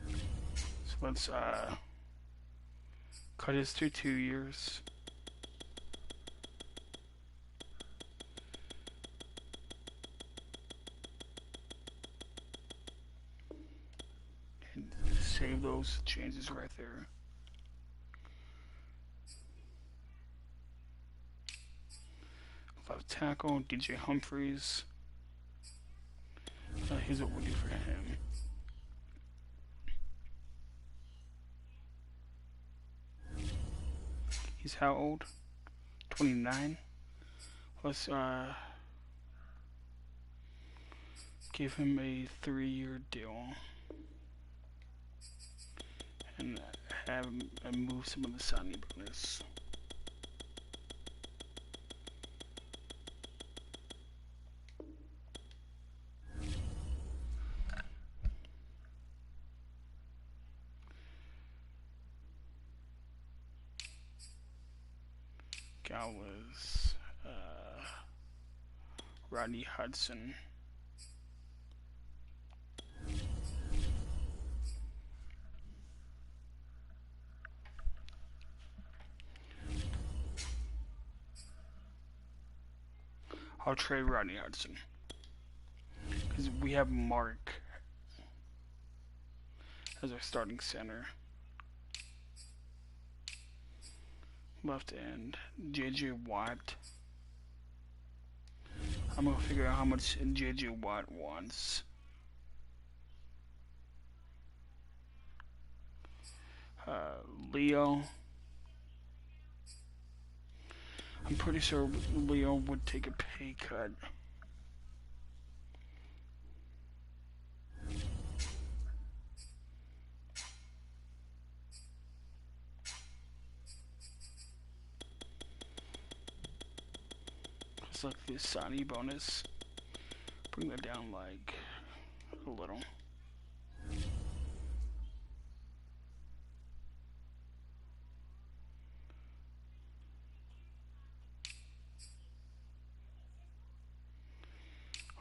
[SPEAKER 1] So let's cut his to 2 years. And save those changes right there. Left tackle, DJ Humphries. Here's what we'll do for him. He's how old? 29. Plus, Give him a 3-year deal. And have him move some of the signing bonus. Gallows, Rodney Hudson. I'll trade Rodney Hudson because we have Mark as our starting center. Left end, JJ Watt. I'm gonna figure out how much JJ Watt wants. Leo. I'm pretty sure Leo would take a pay cut. Just like this signing bonus. Bring that down like a little.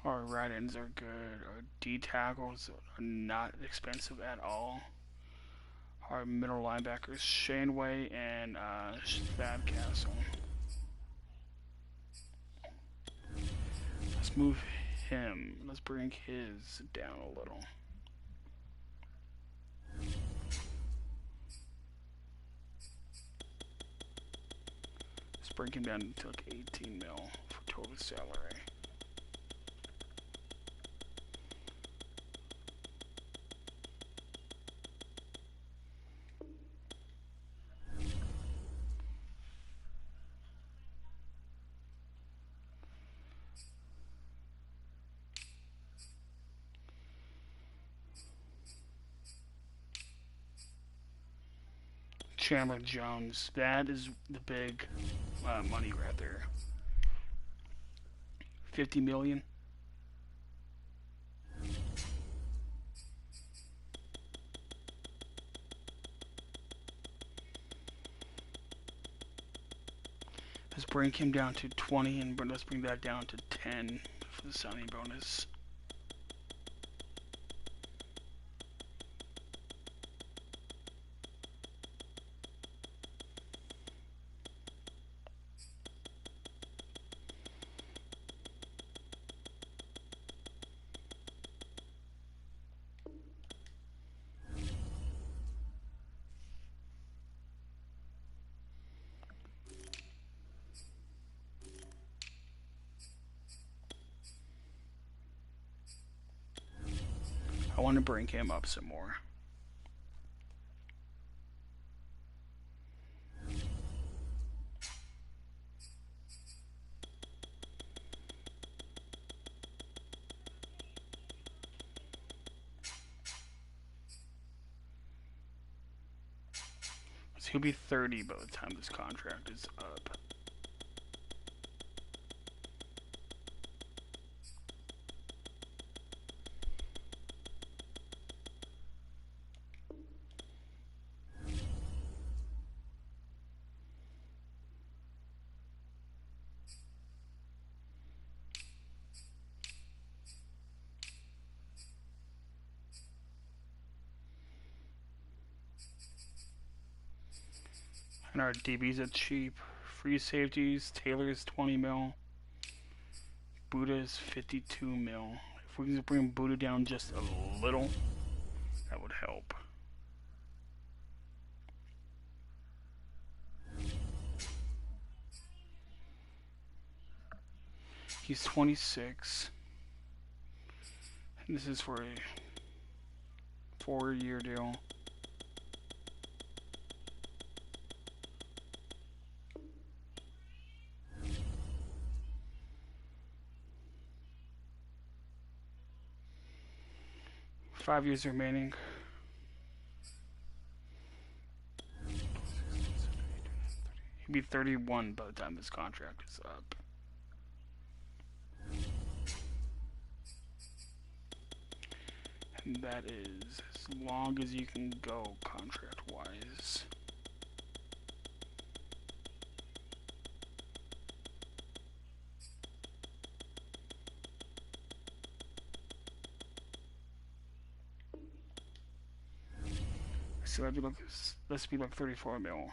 [SPEAKER 1] Our right ends are good. Our D tackles are not expensive at all. Our middle linebackers, Shaneway and Thad Castle. Let's move him. Let's bring his down a little. Let's bring him down to like 18 mil for total salary. Chandler Jones, that is the big money right there. 50 million. Let's bring him down to 20 and let's bring that down to 10 for the signing bonus. I want to bring him up some more. So he'll be 30 by the time this contract is up. And our DBs are cheap. Free safeties, Taylor's 20 mil. Buddha's 52 mil. If we can bring Buddha down just a little, that would help. He's 26. And this is for a 4-year deal. 5 years remaining. He'll be 31 by the time his contract is up. And that is as long as you can go contract-wise. So that'd be like, let's be like 34 mil. Yeah.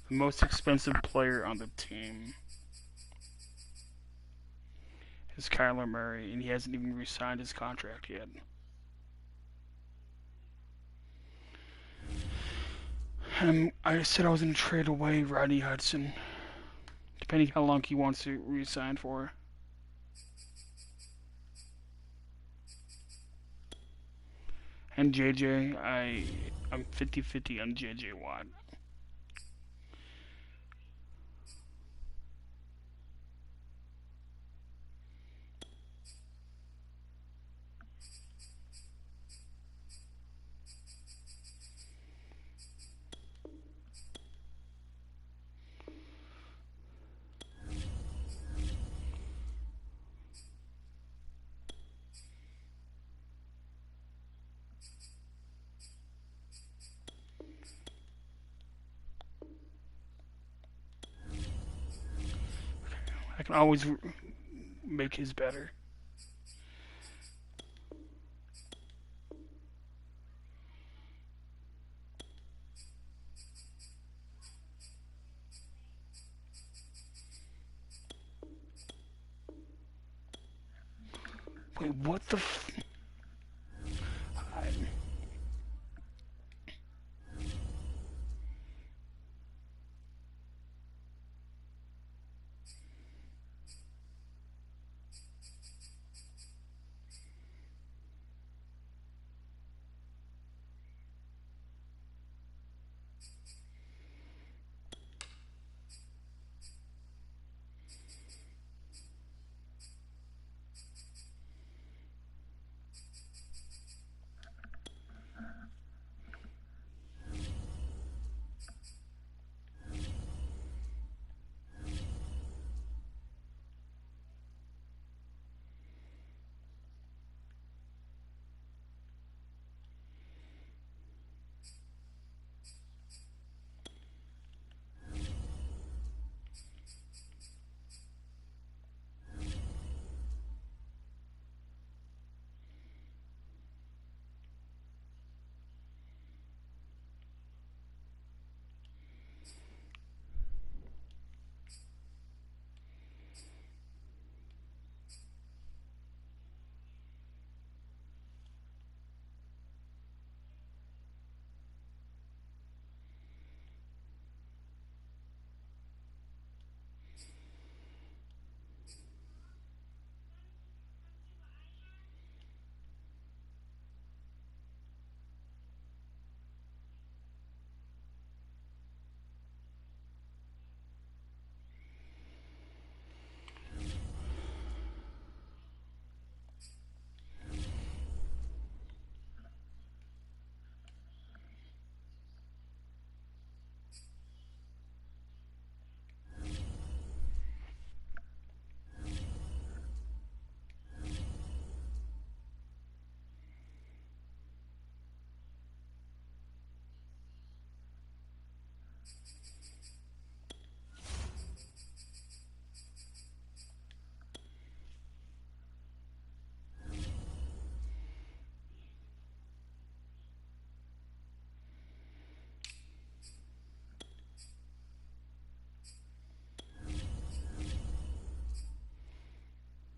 [SPEAKER 1] The most expensive player on the team is Kyler Murray, and he hasn't even re-signed his contract yet. And I said I was going to trade away Rodney Hudson, depending how long he wants to re-sign for. And JJ, I'm 50-50 on JJ Watt. I can always make his better. Wait, what the f...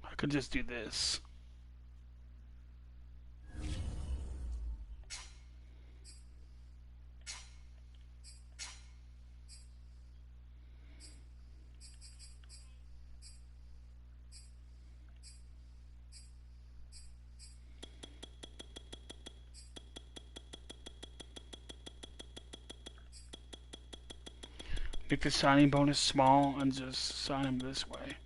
[SPEAKER 1] I could just do this. Make the signing bonus small and just sign him this way.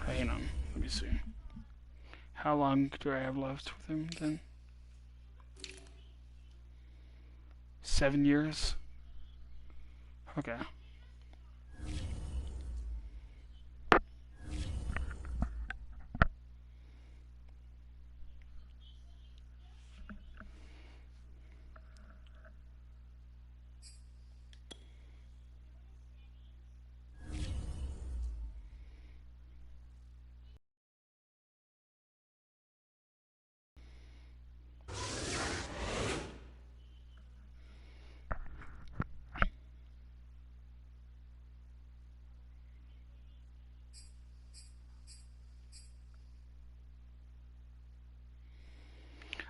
[SPEAKER 1] Hang on, let me see. How long do I have left with him then? 7 years? Okay.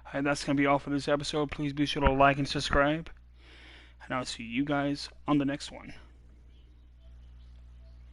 [SPEAKER 1] Alright, that's going to be all for this episode. Please be sure to like and subscribe. And I'll see you guys on the next one.